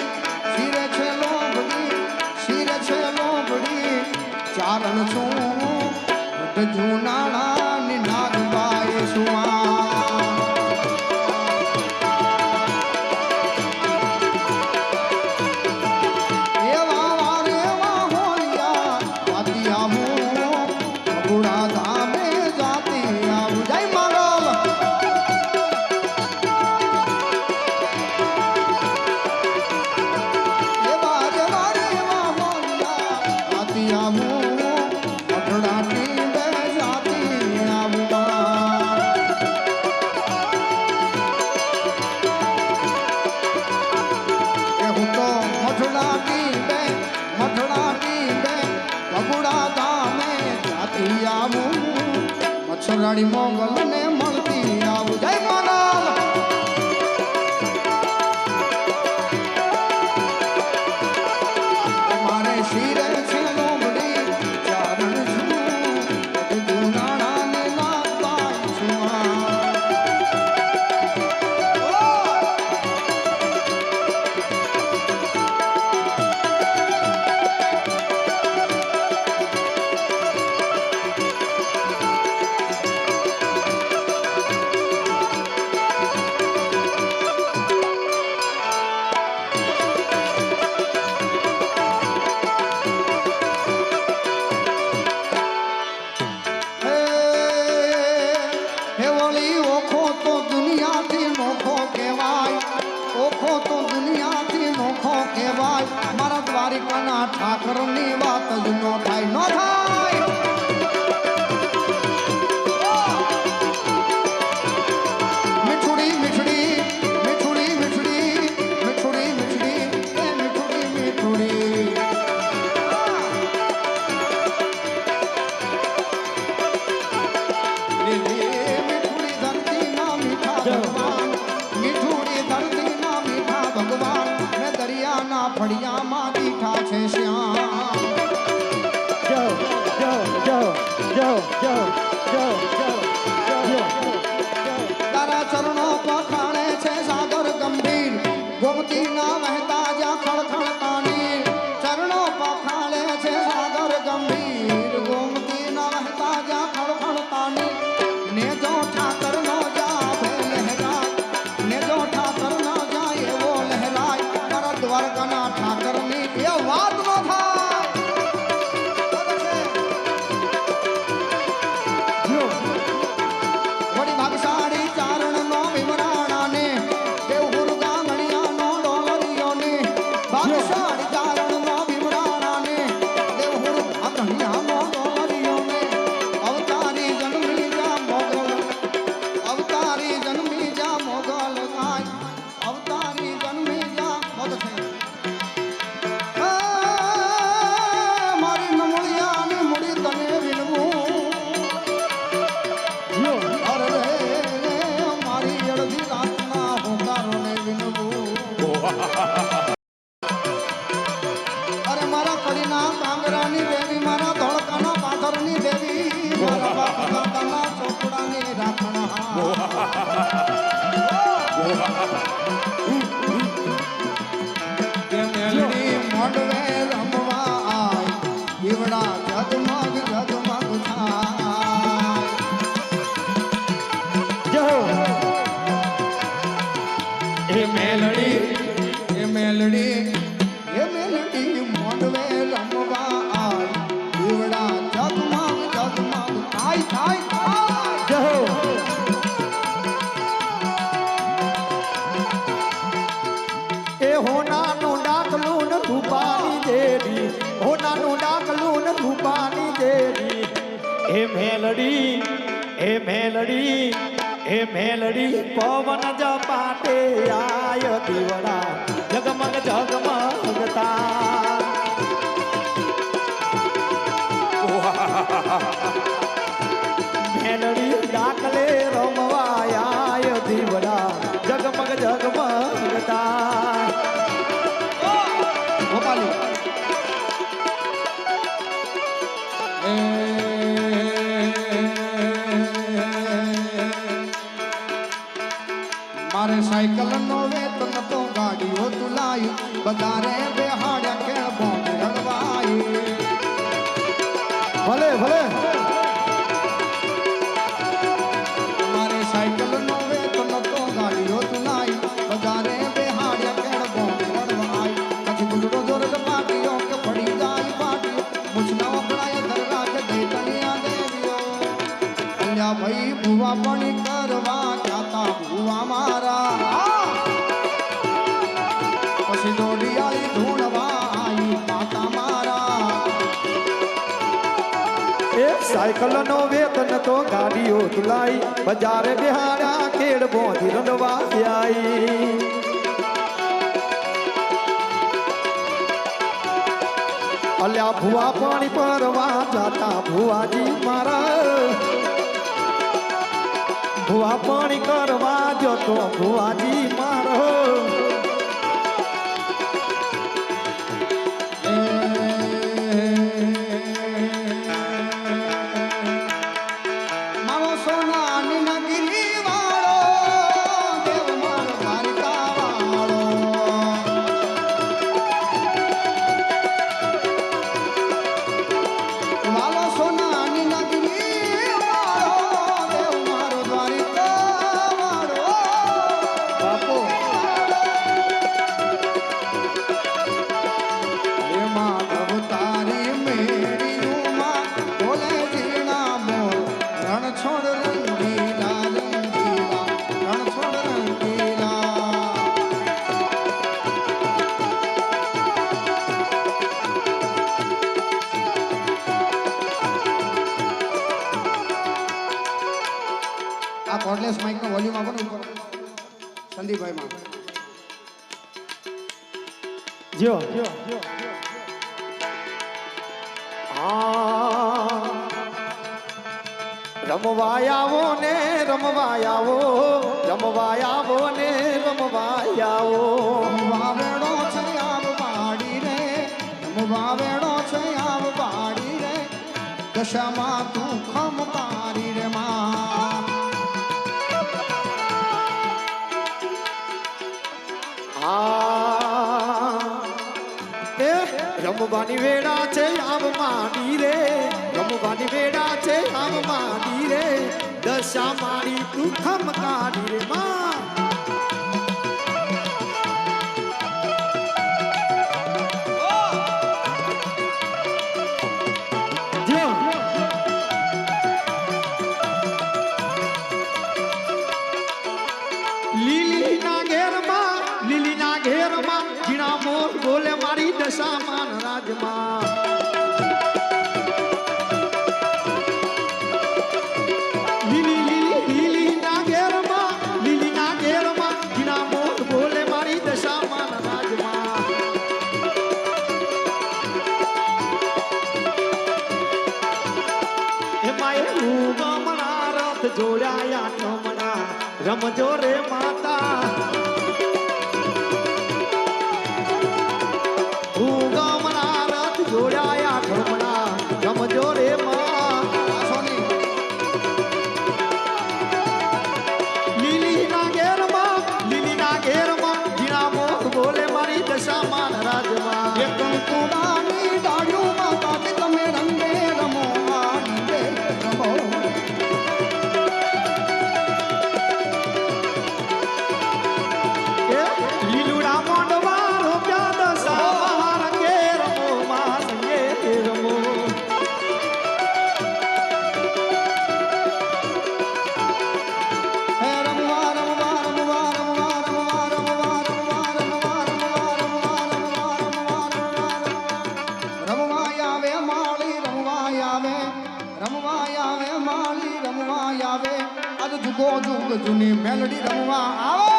શિરે છે લોંબડી શિરે છે લોંબડી ચારણ છું જૂનાણા ની નાગબાઈ સુવા એવા વારે હોલિયા આતી આવું બગુડા ધામે જાતી આવું જય મંગલ આવું અઢળાટી બે જાતી સસરાડી મોગલ ને મળતી આવું જય મોગલ મારે શિરે છે લોમડી ચારણ છું બધું નાણાને નાખતા છું ઠાકરની વાત જ નો થાય નો થાય મીઠુડી મીઠડી મીઠુડી મીઠડી મીઠુડી મીઠડી એ મીઠુડી મીઠુડી મીઠુડી ધરતી ના મીઠા ભગવાન મીઠુડી ધરતી ના મીઠા ભગવાન ને દરિયાના ફળિયામાં દીઠા છે શ્યામ તારા ચરણો પખાણે છે સાગર ગંભીર ગોમતી ના વહેતા જા ખળખળ પાણી ચરણો પખાણે છે સાગર ગંભીર ગોમતી ના વહેતા જા ખળખળ પાણી ને જો ઠાકર નો જાવે લહેરાય ને જો ઠાકર નો જાય એવો લહેરાય તારા દ્વારકાના ઠાકરની એ વાત નો થાય વળી ભાગશાળી ચારણ નો વિમરાણા ને દેવહુર ગામડિયા નો ડોલરિયો ને ભાગશાળી ચારણ નો વિમરાણા ને દેવહુર ગામડિયા નો ડોલરિયો ને અવતારી જન્મી જા મોગલ અવતારી જન્મી જા મોગલ થાય અવતારી જન્મી જા મોગલ થાય મારી નમળિયાની મુડી તને વિનવું અરે રે મારી અડધી રાતના હોકારોને વિનવું અરે મારા કડીના કાંગરાની દેવી મારા ધોળકાના પાથરની દેવી મારા બાપના ચોપડાની રાખણા મેલડી મોડવે રમવા આય ઈવડા જગમગ જગમગ થાય એ મેલડી એ મેલડી એ મેલડી મોડવે રમવા આય ઈવડા જગમગ જગમગ થાય થાય થાય એ હોનાનું ડાકલું ને રૂપાની દેવી હોનાનું ડાકલું ને રૂપાની દેવી એ મેલડી એ મેલડી એ મેલડી પવન જ પાટે આય દીવડા જગમગ જગમગતા મેલડી ડાકલે રમવા આય દીવડા જગમગ જગમગતા ગોપાલી મારે સાયકલ નો વેતન તો ગાડીઓ તુલાઈ બધારે બેહાડ્યા ખેળ બોંબ રડવાઈ ભલે ભલે મારે સાયકલ નો વેતન તો ગાડીઓ તુલાઈ બધારે બેહાડ્યા ખેળ બોંબ રડવાઈ પછી ગુલડો જોર પાટીઓ કે પડી જાય પાટીઓ મુછના વપરાય ધર રાખ દે તનિયા દેવીઓ અલ્યા ભાઈ ભુવા પણી કરવા જાતા ભુવા મારા પછી દોડિયાળી ધૂણવા આઈ માતા મારા એ સાયકલ નો વેતન તો ગાડીઓ તુલાઈ બજારે બિહાડા ખેડ બોધી રંડવા આઈ અલ્યા ભુવા પાણી પરવા જાતા ભુવાજી મારા ભુવાજી મારો મારો સોનાની નગરી વાળો દેવ મારો દ્વારિકા વાળો વાલો સોનાની નગરી વાળો દેવ મારો દ્વારિકા વાળો બાપુ હે માધવ તારી મેળીઓમાં બોલે ઝીણા મોર રણ છોડ રંગીલા રંગીલા રણ છોડ રંગીલા આ કોર્ડલેસ માઇકનો વોલ્યુમ આપો ને ઉપર સંદીપભાઈ માં જો રમવાયાવો ને રમવાયાવો રમવાયાવો ને રમવાયાવો વાવેડો છે આવ પાડી રે વાવેડો છે આવ પાડી રે દશામાં તું ખમ પારી રે માં એ રમવાની વેળા છે આવ માડી રે રમવાની વેળા છે આવ માડી રે દશા મારી તું ખમ કાઢી રે માં જો લીલીના ઘેરમાં ઝીણા મોર બોલે મારી દશામાન રાજમાં લીલીના ઘેરમાં ઝીણા મોર બોલે મારી દશામાન રાજમાં એમાં એવું ગમણા રથ જોડાયા ચમણા રમજો રે માતા ગમણા રથ જોડાયા ચમણા રમજો રે માં સોની લીલીના ઘેરમાં ઝીણા મોર બોલે મારી દશામાન રાજમાં એક કંકુડાની ડાળીઓમાં કાઢી તમે રંગે રમો આનંદે રમો લીલુડા મોંડવા રોપ્યા દશા રંગે રમો માં સંગે રમો હે રમવા રમવા રમવા રમવા રમવા રમવા રમવા રમવા રમવા રમવા રમવા આવે માળી રમવા આવે માળી રમવા આવે આજ જુગો જુગ જૂની મેલડી રમવા આવે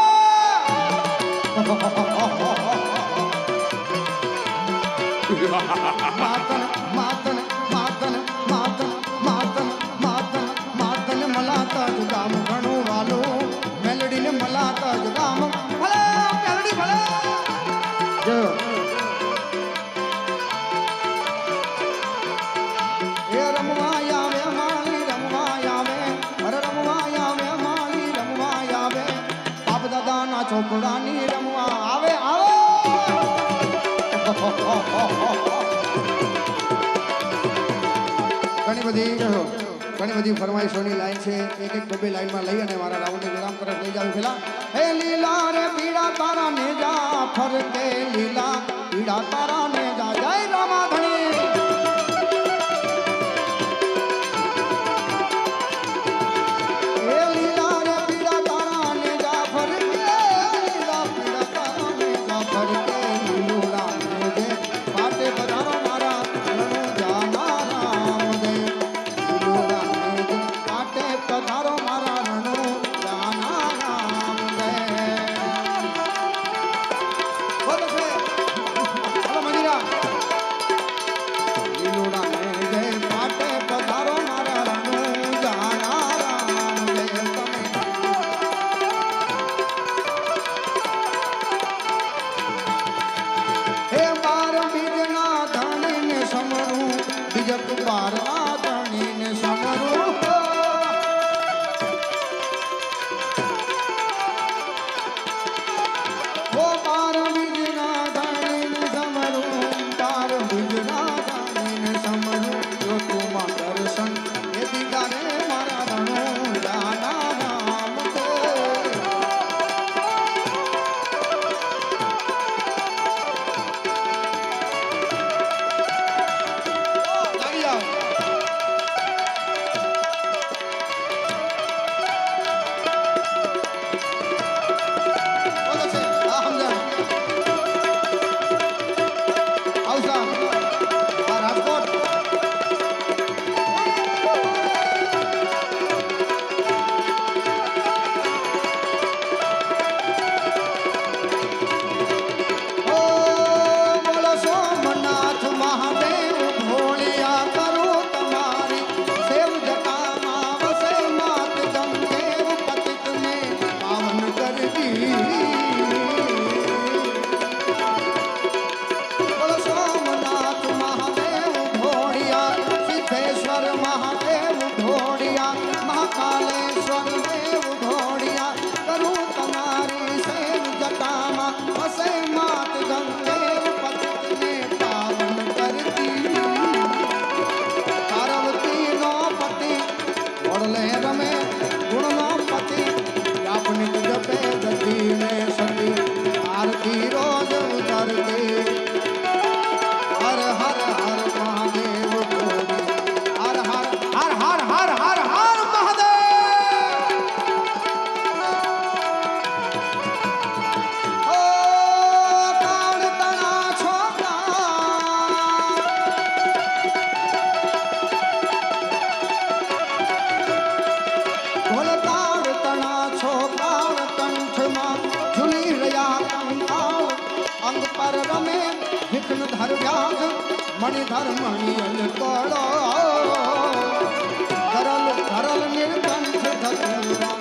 માતન માતન માતન માતન માતન માતન માતન મલાતા જ ગામ ઘણું વાલું મેલડીને મલાતા જ ગામ ભલે મેલડી ભલે જો એ રમવા આવે માળી રમવા આવે અરે રમવા આવે માળી રમવા આવે બાપ દાદાના ચોપડાની રમવા આવે આવે ઘણી બધી ફરમાઈશોની લાઈન છે એક એક બબે લાઈનમાં લઈ અને મારા રાઉન્ડને વિરામ તરફ લઈ જાવ પેલા હે લીલા રે પીડા તારા ને જા ફરકે લીલા પીડા તારા ને જા જય રામાધણી હે લીલા રે પીડા તારા ને જા ફરકે લીલા પીડા તારા ને જા ફરકે લીલુડા ને જે પાટે પધારો મારા રણુ જાના રામ દે લીલુડા ને જે પાટે પધારો મારા રણુ જાના રામ દે બોલો છે હાલો મંદિરા ત્યાગ મણિધર મણિયલ કળો કરલ કરલ નિર્કંઠ ધતુરા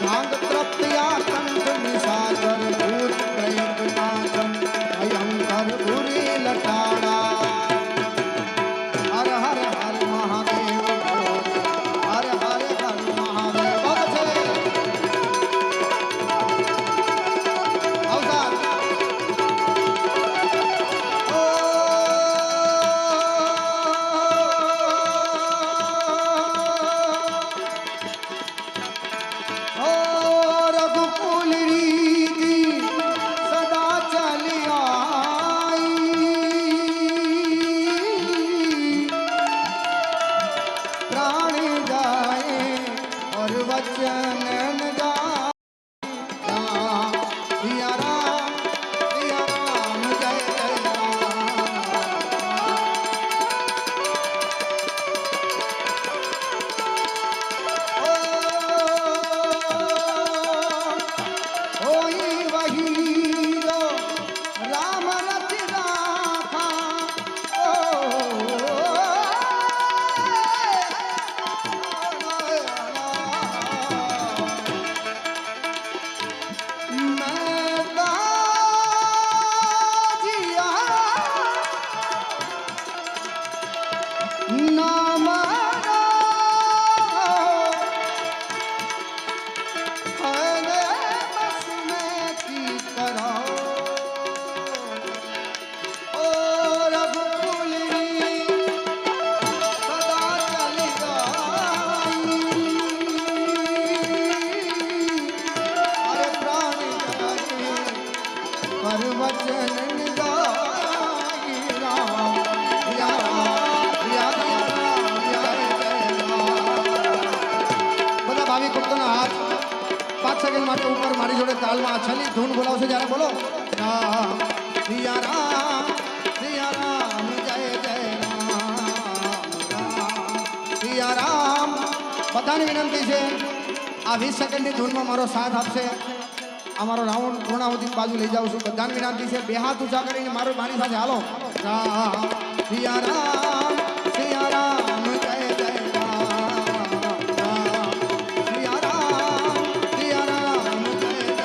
ભાંગ તૃપ્ત્યા કંઠ નિશાચર ભૂત પ્રેત નાચન ભયંકર ભૂરી લટાડા હર હર હર મહાદેવ હર હર હર મહાદેવ ભગત અવતાર ઓ રઘુકુલ રીતિ સદા ચલી आई प्राण गाए और वचन न गाए सिया राम जय जय राम होई वही जो राम रच राखा मैं जिया नाम अरे बस में की करो ओ रघुकुल सदा चली आई अरे प्राण जाए पर वचन गाई राम या બધા ભાવિક ભક્તોના હાથ 5 સેકન્ડ માટે ઉપર મારી જોડે તાલમાં આ છેલ્લી ધૂન બોલાવશે જ્યારે બોલો રામ સિયા રામ જય જય રામ સિયા રામ બધાને વિનંતી છે આ 20 સેકન્ડની ધૂનમાં મારો સાથ આપશે અમારો રાઉન્ડ પૂર્ણાવતી બાજુ લઈ જાઉં છું બધાને વિનંતી છે બે હાથ ઊંચા કરીને મારી સાથે હાલો રામ સિયા રામ જય જય રામ સિયા રામ જય જય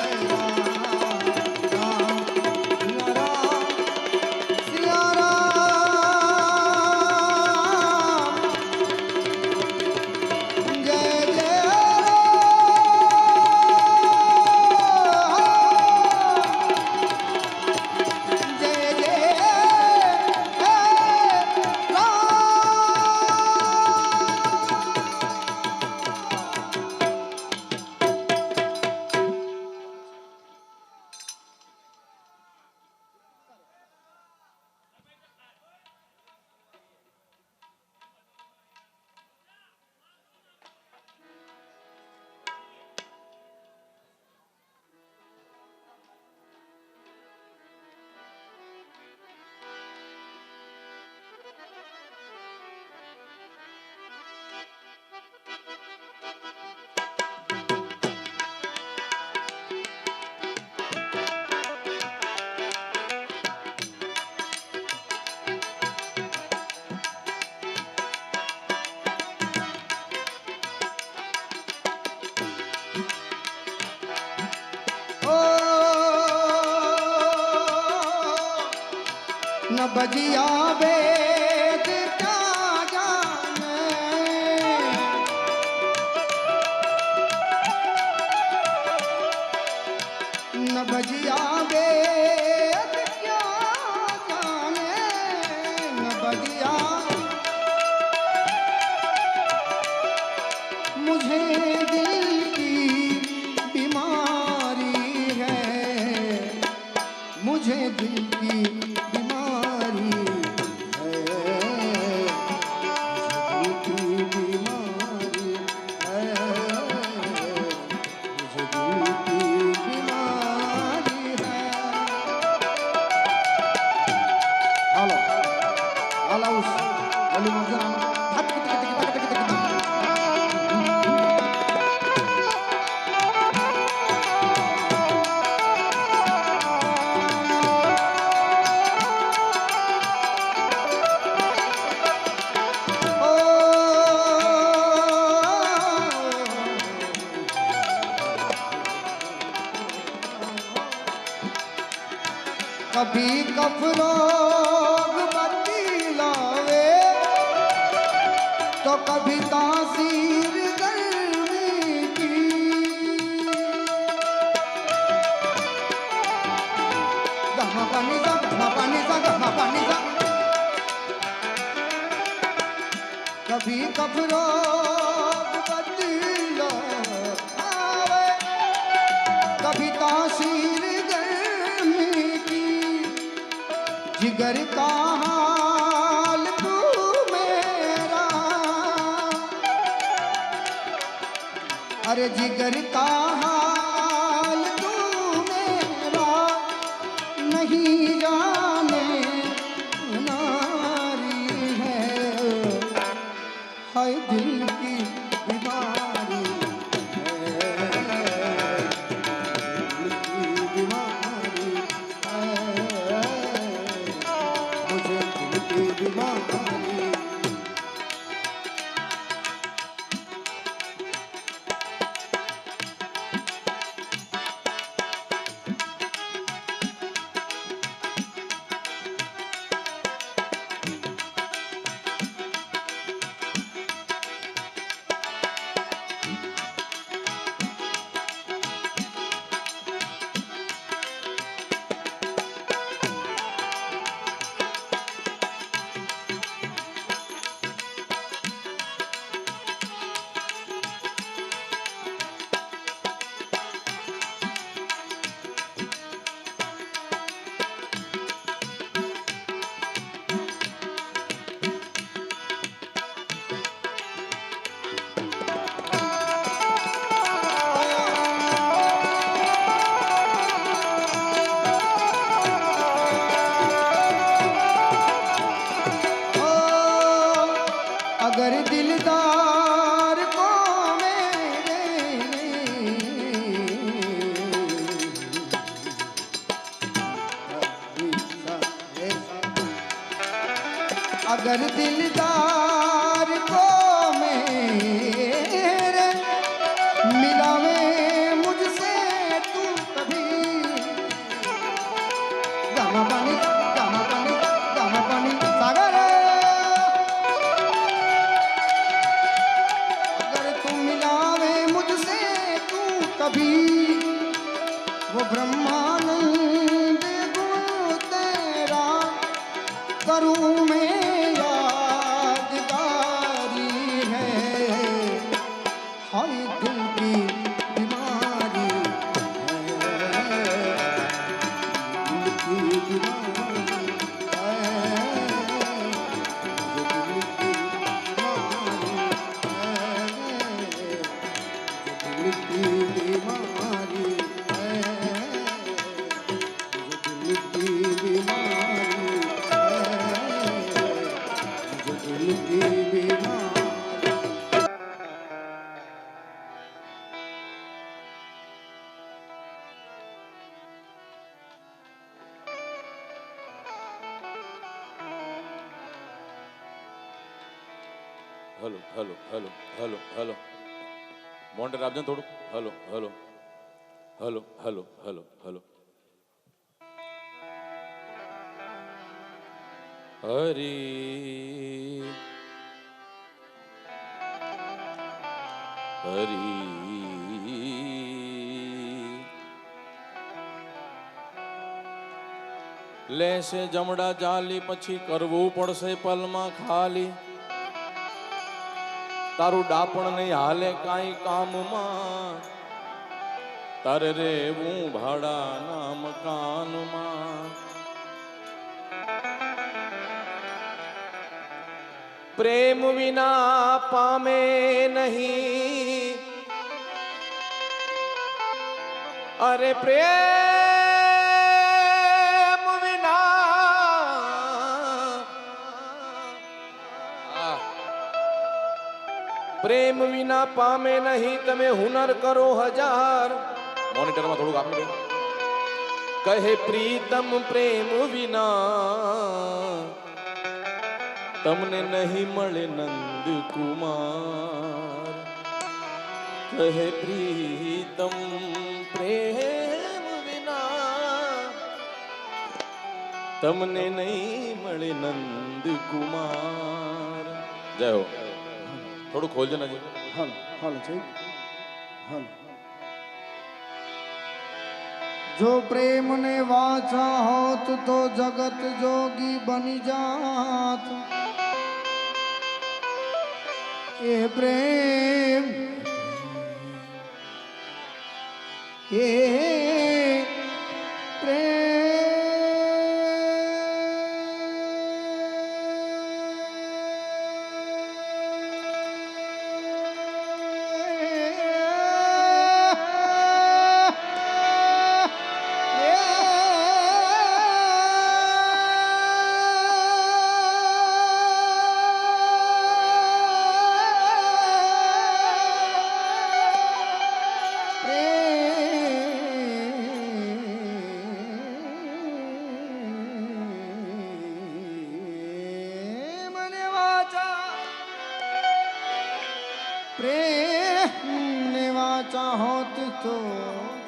રામ સિયા રામ જય જય न बजिया वेद क्या जाने न बजिया वेद क्या जाने न बजिया मुझे दिल की बीमारी है मुझे दिल की बीमारी है मुझे दिल की बीमारी है मुझे दिल की बीमारी है हेलो हेलो उस वाली मजरा हट हट हट हट हट हट कभी कफरोग बतलावे तो कभी तासीर गर्मी की गमा पानी सा गमा पानी सा गमा पानी सा कभी कफरोग बतलावे कभी तासीर गर्मी की जिगर का हाल तू मेरा अरे जिगर का हाल तू मेरा नहीं जाने नारी है हाय दिल की बीमारी मुझे दिल की बीमारी अगर दिलदार को अगर दिलदार को मेरे मिलावे मुझसे तू कभी गमा पानी सागर कभी वो ब्रह्मानंद गुण तेरा करूं मैं यादगारी है हाय दिल की बीमारी है दिल की बीमारी है दिल की बीमारी है दिल की बीमारी है दिल की बीमारी है दिल की बीमारी hello hello hello hello hello મોન્ટર આપજો ને થોડુંક hello hello hello hello hello hello હરી હરી લેશે જમડા ચાલી પછી કરવું પડશે પલમાં ખાલી તારું ડાપણ નહીં હાલે કાંઈ કામમાં તારે રેવું ભાડાના મકાનમાં પ્રેમ વિના પામે નહીં અરે પ્રેમ વિના પ્રેમ વિના પામે નહીં તમે હુનર કરો હજાર મોનિટરમાં થોડુંક આપી દે કહે પ્રીતમ પ્રેમ વિના તમને નહીં મળે નંદ કુમાર કહે પ્રીતમ પ્રેમ વિના તમને નહીં મળે નંદ કુમાર. જય હો. થોડું ખોલજો ને હજી. હાલો હાલો છે હાલો. જો પ્રેમ ને વાચા હોત તો જગત જોગી બની જાત. એ પ્રેમ એ प्रेम ने वाचा होत तो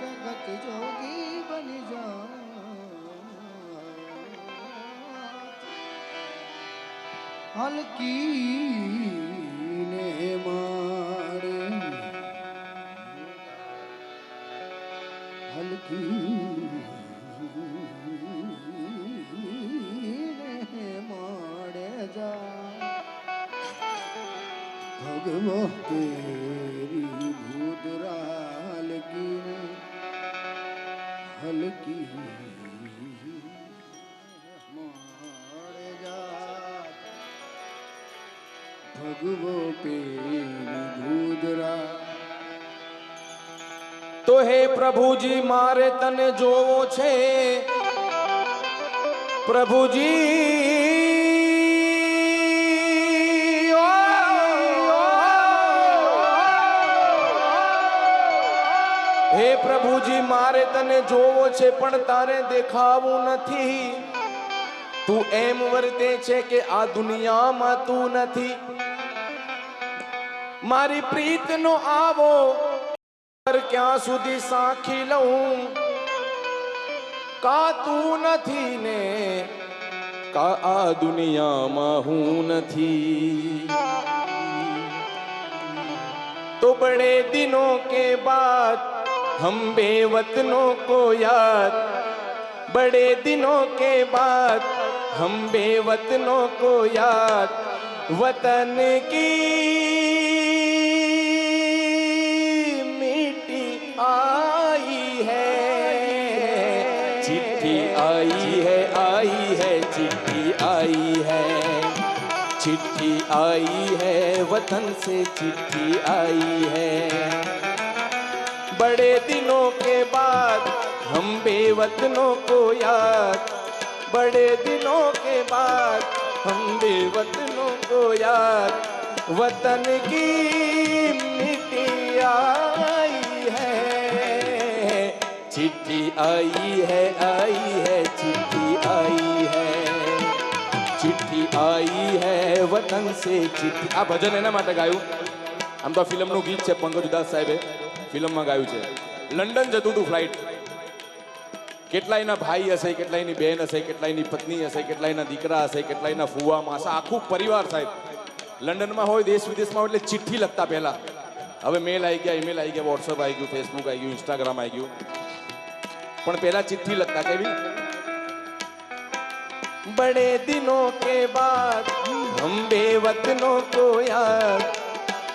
जगत जोगी बनी जा. हल्की ने मारे हल्की ने मारे जा. भगवा तेरी भूतरा लगी हल्की मारे जा. भगવો પેરી ભૂતરા. તો હે પ્રભુજી મારે તને જોવો છે પ્રભુજી. હે પ્રભુજી મારે તને જોવો છે પણ તારે દેખાવું નથી. તું એમ વર્તે છે કે આ દુનિયામાં તું નથી. મારી પ્રીતનો આવો ક્યાં સુધી સાખી લઉં. કા તું નથી ને કા આ દુનિયામાં હું નથી. तो बड़े दिनों के बाद हम बेवतनों को याद. बड़े दिनों के बाद हम बेवतनों को याद. वतन की मिट्टी आई है. चिट्ठी आई है चिट्ठी आई है. चिट्ठी आई है वतन से चिट्ठी आई है. बड़े दिनों के बाद हम बेवतनों को याद. बड़े दिनों के बाद हम बेवतनों को याद. वतन की मिट्टी आई है. चिट्ठी आई है चिट्ठी आई है. चिट्ठी आई है वतन से चिट्ठी. આ ભજન એના માટે ગાયું. આમ તો ફિલ્મનું ગીત છે, પંકજ ઉદાસ સાહેબે ફિલ્મમાં ગાયું છે. લંડન જતું હતું ફ્લાઇટ. કેટલાયના ભાઈ હશે, કેટલાયની બહેન હશે, કેટલાયની પત્ની હશે, કેટલાયના દીકરા હશે, કેટલાયના ફુવા માસા, આખું પરિવાર સાહેબ લંડનમાં હોય, દેશ વિદેશમાં હોય એટલે ચિઠ્ઠી લખતા પહેલા. હવે મેલ આવી ગયા, ઈમેલ આવી ગયા, વોટ્સઅપ આવી ગયું, ફેસબુક આવી ગયું, ઇન્સ્ટાગ્રામ આવી ગયું, પણ પહેલા ચિઠ્ઠી લખતા. કેવી? बड़े दिनों के बाद हम बेवतनों को याद.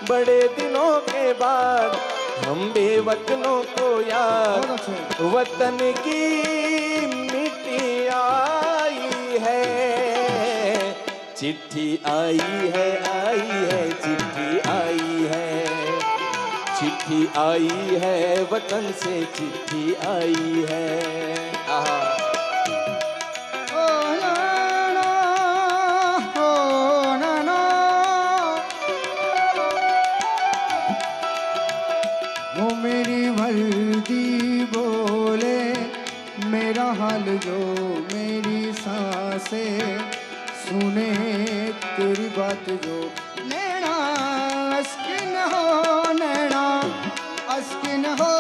बड़े दिनों के बाद हम बेवतनों को याद. वतन की मिट्टी आई है. चिट्ठी आई है चिट्ठी आई है. चिट्ठी आई है वतन से चिट्ठी आई है. आहा. हाल जो मेरी सांसें सुने तेरी बात जो. नैना अस्किन हो नैना अस्किन हो.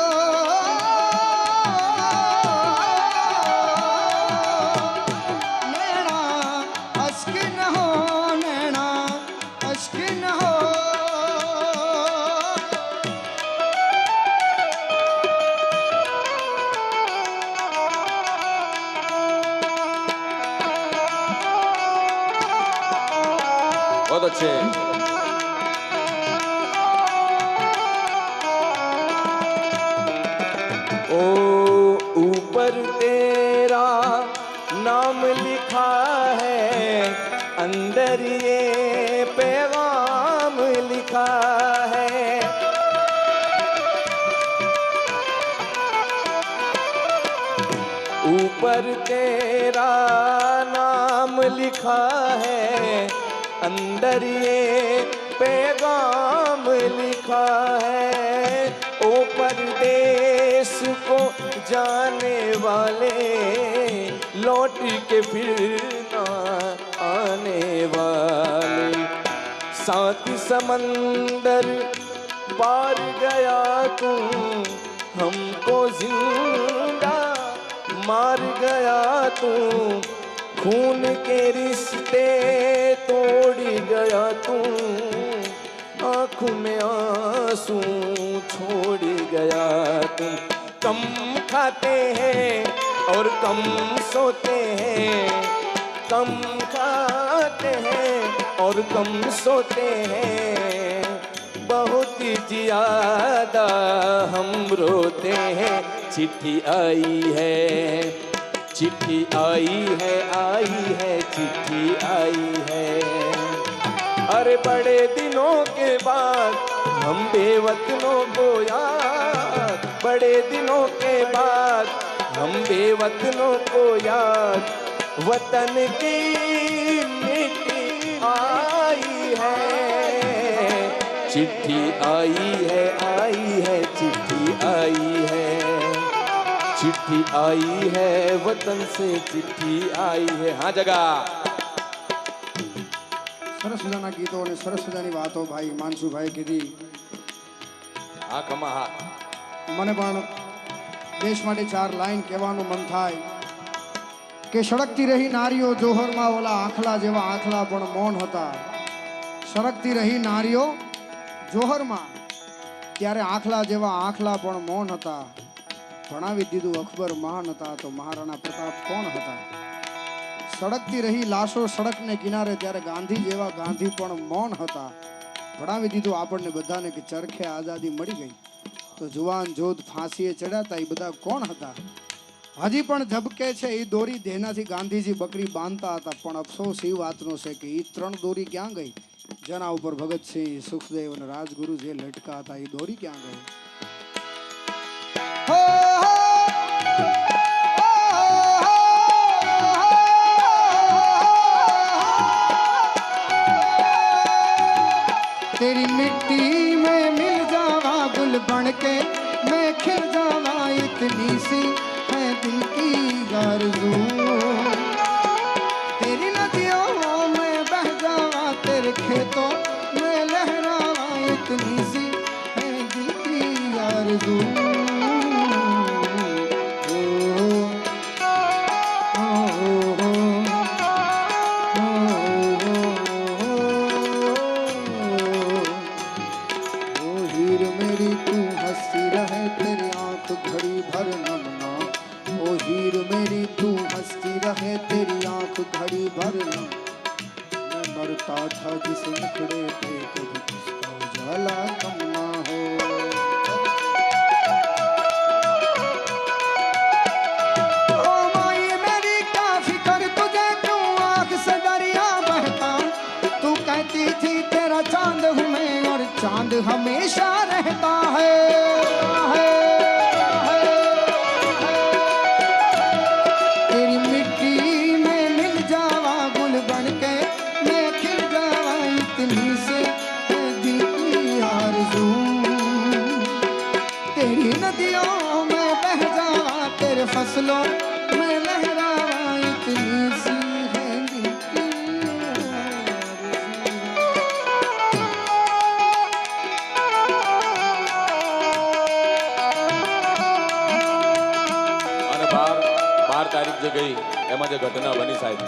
ओ ऊपर तेरा नाम लिखा है, अंदर ये पैगाम लिखा है। ऊपर तेरा नाम लिखा है, अंदर ये पैगाम लिखा है। ओ परदेश को जाने वाले, लौट के फिर ना आने वाले। सात समंदर पार गया तू, हमको जिंदा मार गया तू। खून के रिश्ते तोड़ गया तू, आँखों में आंसू छोड़ गया तू। कम खाते हैं और कम सोते हैं, कम खाते हैं और कम सोते हैं। बहुत ज्यादा हम रोते हैं। चिट्ठी आई है, चिट्ठी आई है, चिट्ठी आई है। अरे बड़े दिनों के बाद हम बेवतनों को याद, बड़े दिनों के बाद हम बेवतनों को याद। वतन की मिट्टी आई है, चिट्ठी आई है, चिट्ठी आई है, चिट्ठी आई है, वतन से चिट्ठी आई है। हाँ जगह સરસ મજાના ગીતો અને સરસ મજાની વાતો ભાઈ માનસુભાઈ કીધી. હા કમા હા. મને પણ દેશ માટે ચાર લાઈન કહેવાનું મન થાય કે સળગતી રહી નારીઓ જોહરમાં, ઓલા આંખલા જેવા આંખલા પણ મૌન હતા. સળગતી રહી નારીઓ જોહરમાં, ત્યારે આંખલા જેવા આંખલા પણ મૌન હતા. ભણાવી દીધું અકબર મહાન હતા, તો મહારાણા પ્રતાપ કોણ હતા? સડકતી રહી લાશો સડકને કિનારે, ત્યારે ગાંધી જેવા ગાંધી પણ મૌન હતા. ભણાવી દીધું આપણને બધાને કે ચરખે આઝાદી મળી ગઈ, તો જુવાન જોધ ફાંસીએ ચડ્યાતા એ બધા કોણ હતા? હજી પણ ઝબકે છે એ દોરી, જેનાથી ગાંધીજી બકરી બાંધતા હતા. પણ અફસોસ એ વાતનો છે કે એ ત્રણ દોરી ક્યાં ગઈ? જેના ઉપર ભગતસિંહ, સુખદેવ અને રાજગુરુ જે લટકા હતા, એ દોરી ક્યાં ગઈ? तेरी मिट्टी में मिल जावा गुल बन के, मैं खिल जावा, इतनी सी है दिल की आरज़ू। तेरी नदियों में बह जावा, तेरे खेतों में लहरावा, इतनी सी है दिल की आरज़ू। मरता था जिस मुखड़े पे, कभी उसका उजाला कम ना हो। ओ माई मेरी क्या फिक्र तुझे, क्यों आँख से दरिया बहता? तू कहती थी तेरा चांद हूँ मैं, और चांद हमेशा रहता है। तेरी मिट्टी में मिल जावा गुल बन के, मैं खिल जावा, इतनी से है दिल की आरज़ू। तेरी नदियों में बह जावा, तेरे फसलों में लहरावा, इतनी सी है दिल की અને 12 તારીખ જે ગઈ એમાં જે ઘટના બની સાહેબ,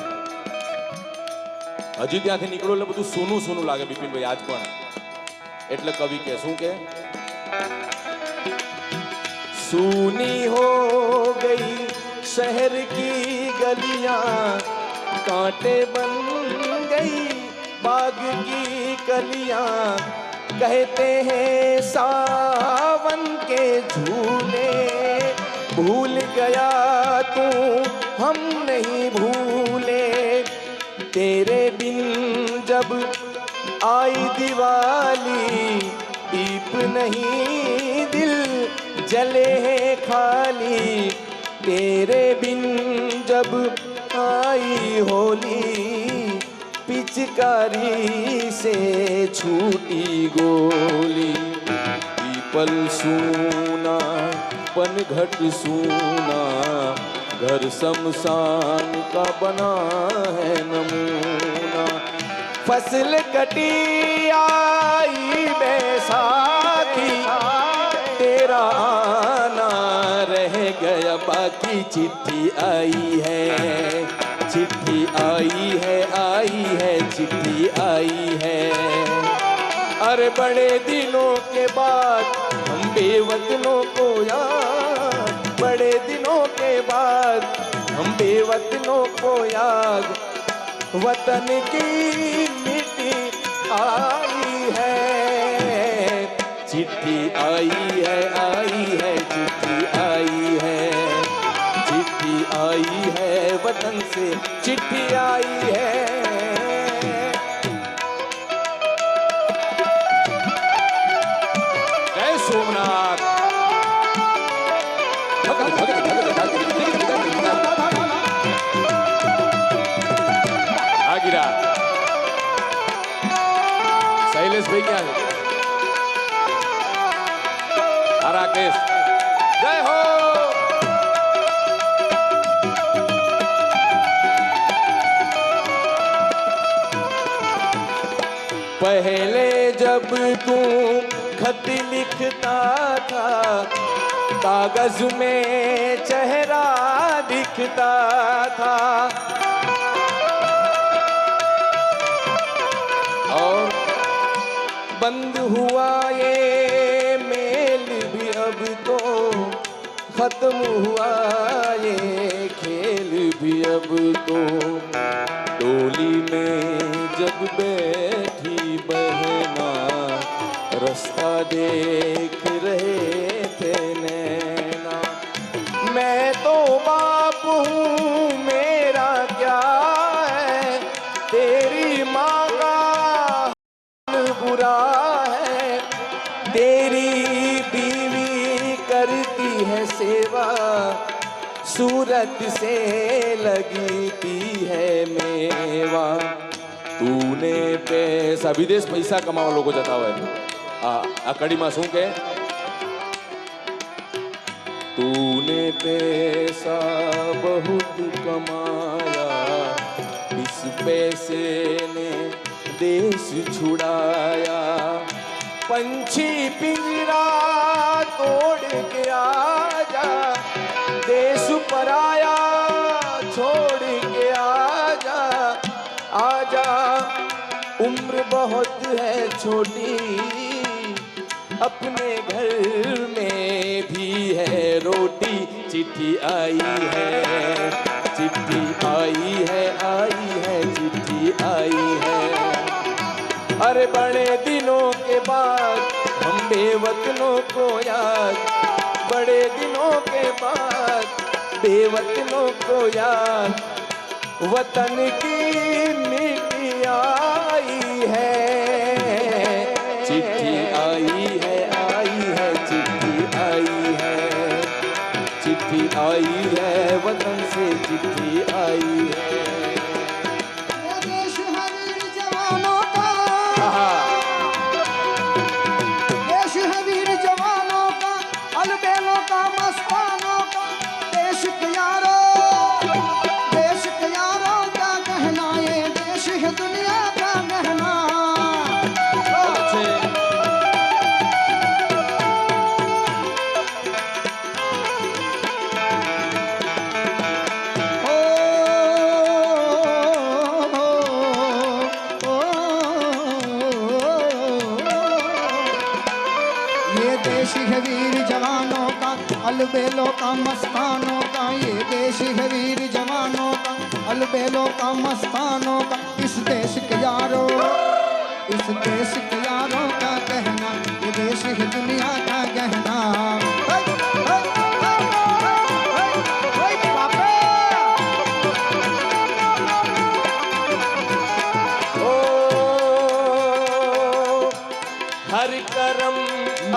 હજી ત્યાંથી નીકળો એટલે બધું સોનું સોનું લાગે બિપિનભાઈ આજ પણ. એટલે કવિ કે શું કે, सूनी हो गई शहर की गलियां, कांटे बन गई बाग की कलियां। कहते हैं सावन के झूले भूल गया तू हम नहीं भूले, तेरे बिन जब आई दिवाली, दीप नहीं दिल जले हैं खाली, तेरे बिन जब आई होली, पिचकारी से छूटी गोली। पीपल सूना पनघट सूना, घर शमशान का बना है नमूना। फसल कटी आई बैसाखी, तेरा आना रह गया बाकी। चिट्ठी आई है, चिट्ठी आई है, आई है, चिट्ठी आई है। अरे बड़े दिनों के बाद हम बेवतनों को याद, बड़े दिनों के बाद हम बेवतनों को याद, वतन की मिट्टी आई है। चिट्ठी आई है, आई है, चिट्ठी आई है, चिट्ठी आई है, वतन से चिट्ठी आई है। जय सोमनाथ। गिरा शैलेश भाई क्या है? राकेश जय हो। पहले जब तू खत लिखता था, कागज में चेहरा दिखता था, और बंद हुआ ये मेल भी अब तो, खत्म हुआ ये खेल भी अब तो। डोली में जब बैठी बहना, रास्ता देख रहे थे नैना। मैं तो बाप हूँ, मेरा क्या है, तेरी माँ का बुरा है, तेरी बीवी करती है सेवा, सूरत से लगती है मेवा। तूने पैसा विदेश पैसा कमावा लोगो जता હોય આ કડીમાં શું કે? तूने पैसा बहुत कमाया, इस पैसे ने देश छुड़ाया। पंछी पिंजरा तोड़ के आजा, देश पराया छोड़ के आजा। आजा उम्र बहुत है छोटी, अपने घर में भी है रोटी। चिट्ठी आई है, चिट्ठी आई है, आई है, चिट्ठी आई है। अरे बड़े दिनों के बाद हम बेवतनों को याद, बड़े दिनों के बाद बेवतनों को याद, वतन की मिट्टी आई है। चिट्ठी आई है, आई है, चिट्ठी आई है, चिट्ठी आई है, वतन से चिट्ठी आई है। ये देश है वीर जवानों का, देश है वीर जवानों का, अलबेलों का, मस्तानों का। देश के यारों, देश के यारों का कहना, ये देश है दुनिया का गहना। देश है वीर जवानों का, अलबेलों का, मस्तानों का। ये देश है वीर जवानों का, अलबेलों का, मस्तानों का। इस देश के यारों, इस देश के यारों का कहना, ये देश है दुनिया का गहना।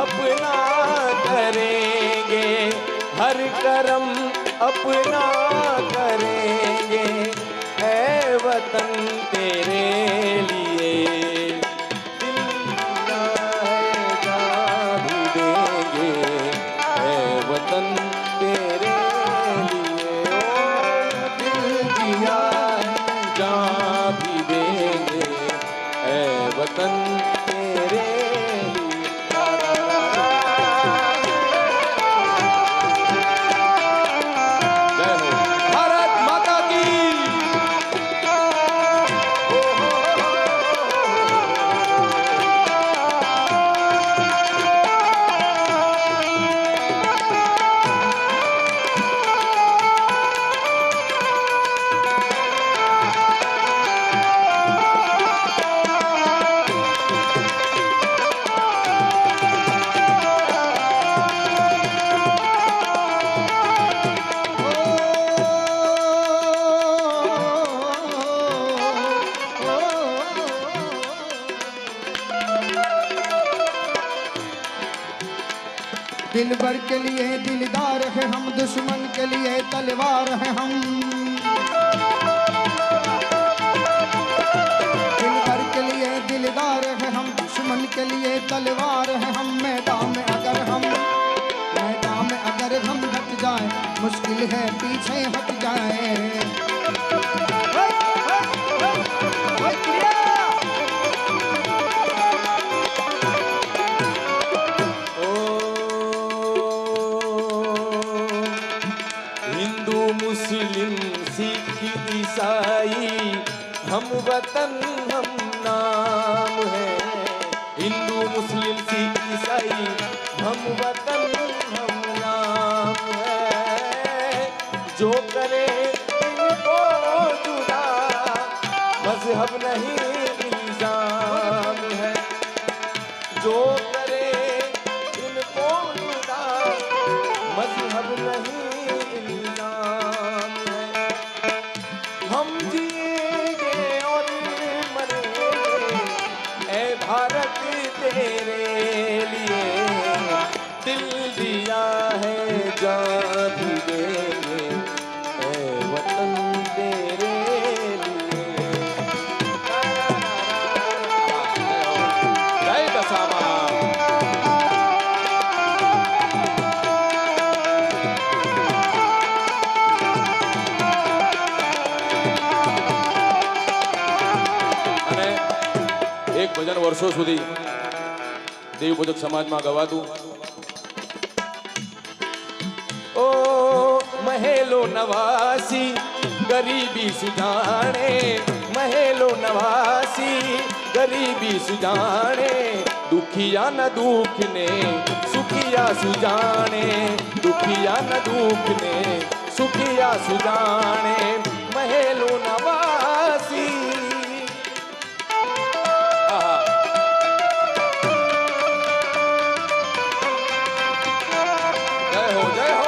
अपना करेंगे, हर कर्म अपना करेंगे, ऐ वतन तेरे लिए दिल दिया है जान भी देंगे, ऐ वतन तेरे लिए ओ दिल दिया है जान भी देंगे, ऐ वतन तेरे लिए। जय हो भारत माता की। दिल भर के लिए दिलदार है हम, दुश्मन के लिए तलवार है हम। दिल भर के लिए दिलदार है हम, दुश्मन के लिए तलवार है हम। मैदान में अगर हम हट जाए, मुश्किल है पीछे हट जाए। हिंदू मुस्लिम सिख ईसाई हम वतन हम नाम है, हिंदू मुस्लिम सिख ईसाई हम वतन हम नाम है। जो करे इनको जुदा मजहब नहीं इल्जाम है, जो करे इनको जुदा मजहब नहीं इल्जाम है। हम जिएंगे और मरेंगे ऐ भारत तेरे लिए, दिल दिया है जान भी देंगे, ऐ वतन तेरे लिए। जय दशामा। અને એક ભજન વર્ષો સુધી દેવપૂજક સમાજમાં ગવાતું. ઓ મહેલો નવાસી ગરીબી સુજાણે, મહેલો નવાસી ગરીબી સુજાણે, દુખિયા ન દુઃખને સુખિયા સુજાણે, દુખિયા ન દુઃખને સુખિયા સુજાણે, મહેલો નવાસી. આહા. જય હો જય હો.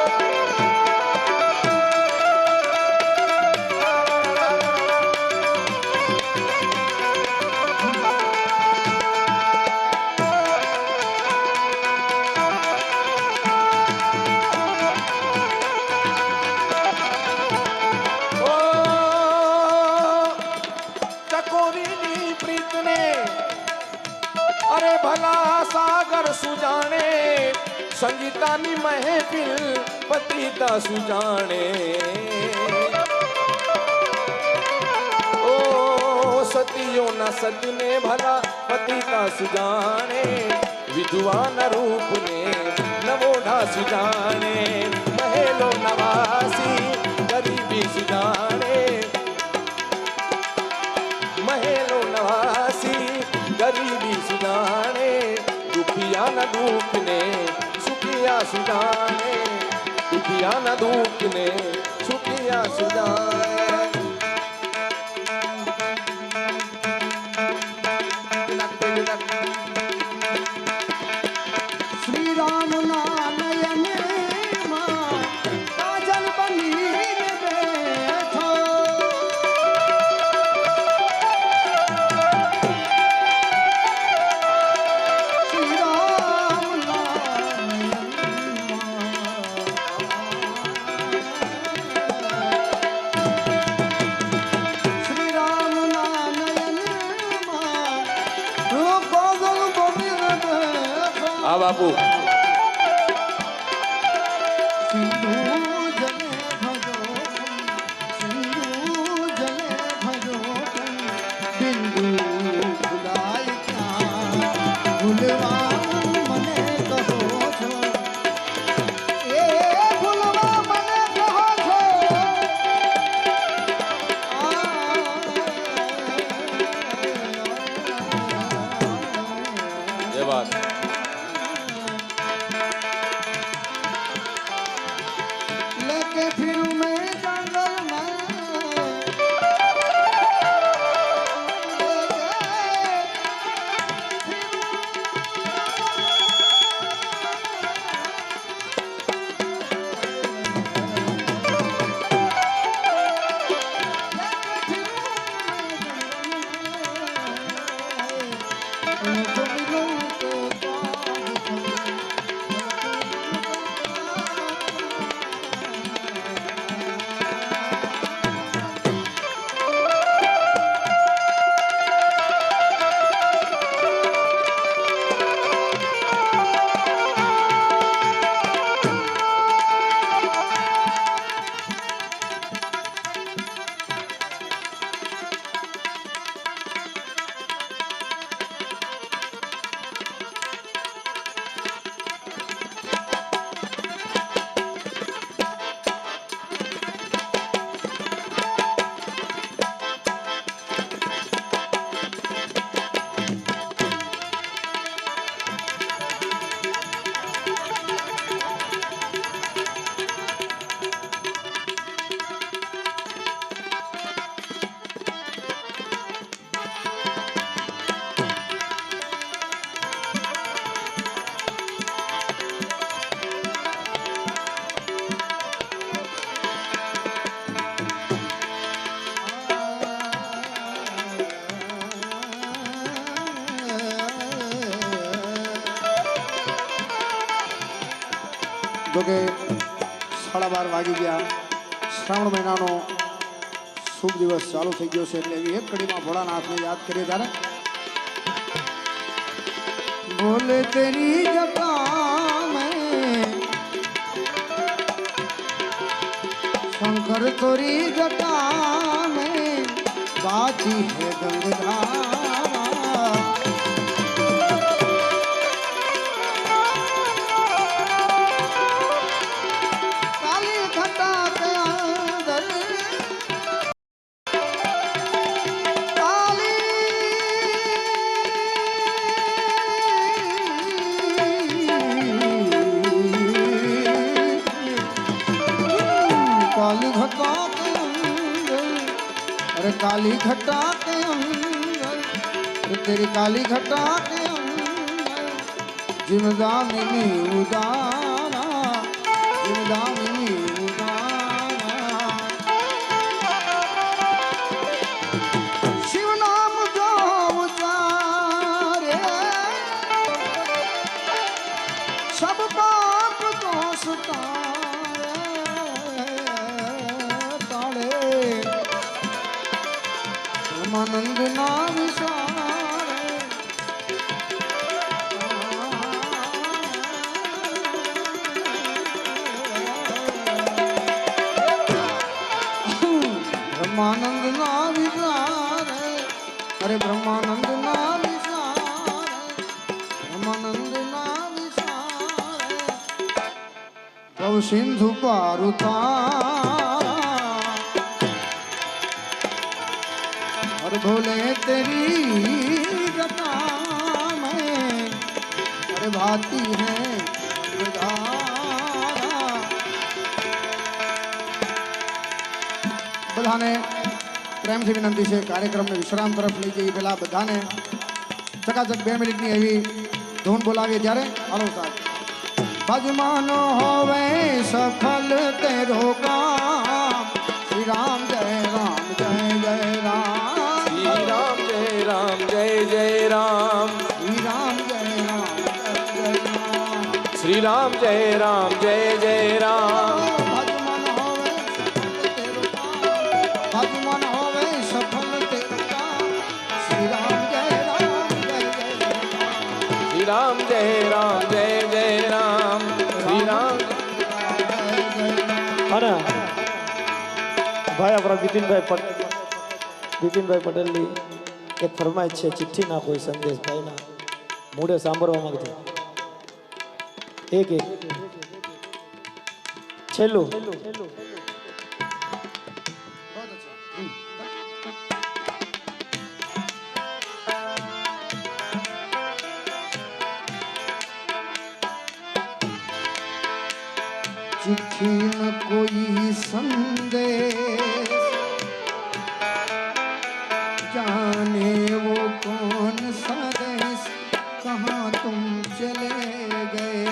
ઓ ચકોરીની પ્રીતને અરે ભલા સાગર સુજાણે, સંગીતાની મહેફિલ પતિતા સુજાણે. ઓ સતીઓના સતને ભલા પતિતા સુજાણે, વિધવાના રૂપને નવોઢા સુજાણે, મહેલો નવાસી ગરીબી સુજાણે, મહેલો નવાસી ગરીબી સુજાણે, દુખિયાના દુઃખને સુખિયા સુજાણે, દુખિયાના દુઃખને સુખિયા સુજાણે. श्री राम नयन में काजल बनी बैठो, श्री राम સિંધુ જલે ભજો સિંધુ જલે ભજો બિંદુ ભુલાય ક્યાં ભૂલવા મને કહો છો એ ભૂલવા મને કહો છો જય વાત लेके फिरूं मैं जंगल में જોકે 12:30 વાગી ગયા શ્રાવણ મહિનાનો શુભ દિવસ ચાલુ થઈ ગયો છે એટલે એવી એક કડીમાં ભોળાનાથને યાદ કરીએ ત્યારે बोले तेरी जटा में शंकर तोरी जटा में बाती है गंगधारा काली घटा के अंदर काली घटा के अंदर अरे काली घटा के अंदर तेरी काली घटा के अंदर जिमदामिनी उदारा जिमदामिनी उदारा शिव नाम जो उतारे सब पाप दोष आनंद ना विसारे ब्रह्मानंद ना विसारे अरे ब्रह्मानंद ना विसारे ब्रह्मानंद ना विसारे भव सिंधु पार उतारा और भोले तेरी जटा में अरे भाती है उधारा બધાને પ્રેમથી વિનંતી છે કાર્યક્રમને વિશ્રામ તરફ લઈ જઈએ પહેલા બધાને ચકાચક 2 મિનિટની એવી ધૂન બોલાવીએ ત્યારે હાલો સાહેબ ભજમાનો હોવે સફલ તેરો કામ શ્રી રામ જય રામ જય જય રામ શ્રી રામ જય રામ જય જય રામ શ્રી રામ જય રામ જય જય રામ શ્રી રામ જય રામ જય જય રામ ભજમન હોવે તેરો કામ ભજમન હોવે સફલ તેરો કામ શ્રી રામ જય રામ જય જય રામ શ્રી રામ જય રામ જય જય રામ શ્રી રામ જય ભાઈ આપણા બિપિનભાઈ પટેલની એક ફરમાઈશ છે, ચિઠ્ઠી ના કોઈ સંદેશ ભાઈના મૂળે સાંભળવા માંગતી એક છેલ્લું चिट्ठी न कोई संदेश जाने वो कौन सा देश कहाँ तुम चले गए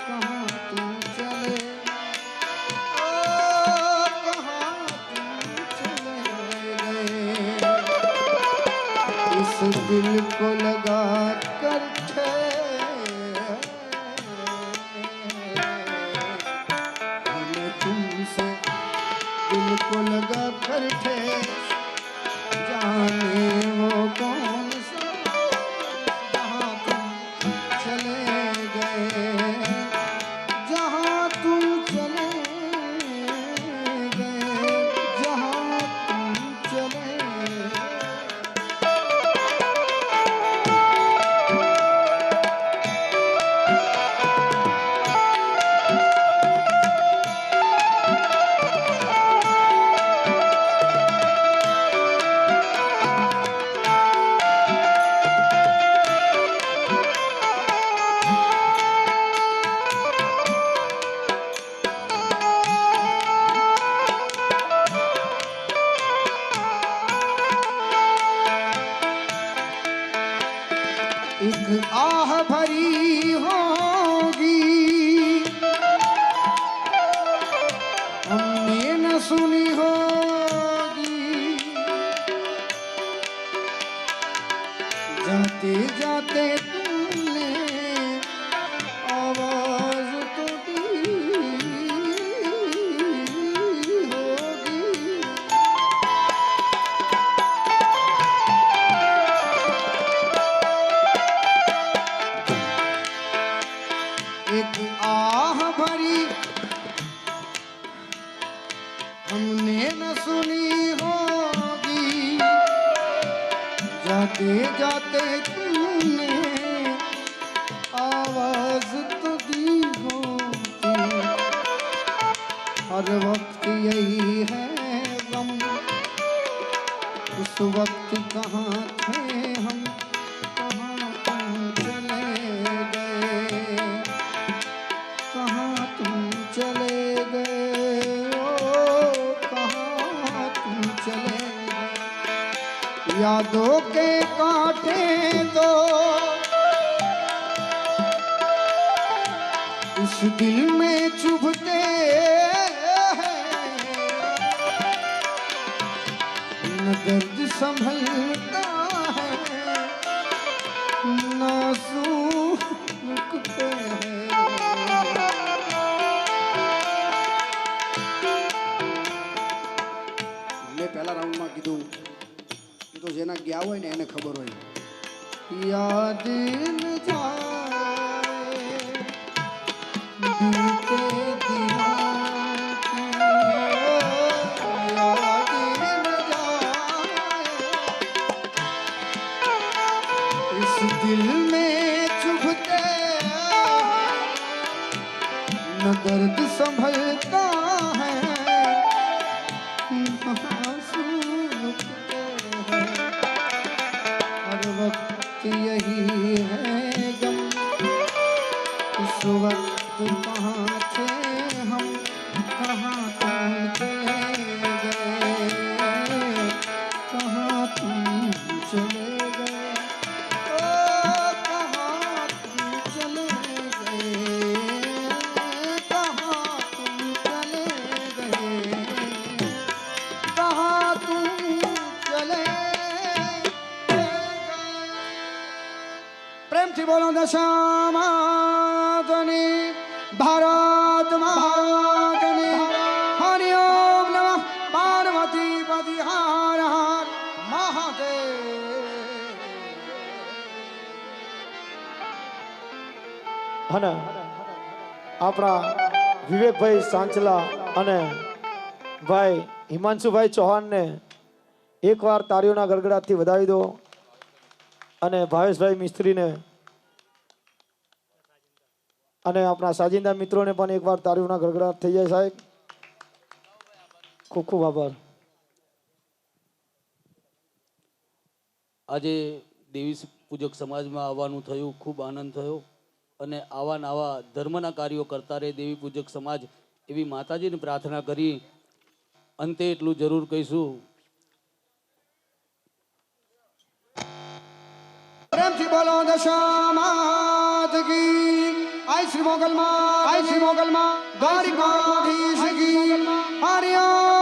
कहाँ तुम चले ओ, कहाँ तुम चले गए इस दिल को लगा कर तुमसे दिल को लगा कर ठेस जाने वो कौन सा जहाँ तुम चले गए जहाँ तुम चले गए जहाँ तुम चले एक आह भरी होगी हमने न सुनी होगी जाते जाते तुमने आवाज तो दी होगी एक आह भरी हमने न सुनी होगी जाते जाते तुमने आवाज तो दी होगी हर वक्त यही है गम उस वक्त कहाँ थे हम कहाँ तुम चले गए कहाँ तुम चले गए ओ कहाँ तुम चले गए यादों के कांटे तो इस दिल में चुभते हैं न दर्द संभलता है न आंसू रुकते हैं મેં પહેલા રાઉન્ડમાં કીધું એ તો જેના ગયા હોય ને એને ખબર હોય याद न जाए बीते दिनों की याद न जाए इस दिल में चुभते न दर्द संभलता है आंसू रुकते हैं हर वक्त यही है गम इस वक्त कहाँ थे हम कहाँ तुम चले गए कहाँ तुम चले गए ओ कहाँ तुम चले गए कहाँ तुम चले गए कहाँ तुम चले प्रेम थी बोलो दशामातनी भारत मातनी हरि ओम नमः पार्वती पति हर हर महादेव અને આપણા વિવેકભાઈ સાંચલા અને ભાઈ હિમાંશુભાઈ ચૌહાણને એકવાર તાળીઓના ગડગડાટથી વધાવી દો અને ભાવેશભાઈ મિસ્ત્રીને અને આપણા સાજિંદા મિત્રોને પણ એકવાર તાળીઓના ગડગડાટ થઈ જાય સાહેબ. ખૂબ ખૂબ આભાર. આજે દેવી પૂજક સમાજમાં આવવાનું થયું, ખૂબ આનંદ થયો અને આવા નવા ધર્મના કાર્યો કરતા રહે દેવી પૂજક સમાજ એવી માતાજીને પ્રાર્થના કરી. અંતે એટલું જરૂર કહીશું, પ્રેમથી બોલો દશામાત કી. આય શ્રી મોગલમાં દ્વારિકાધીશ કી. હરિ ઓમ.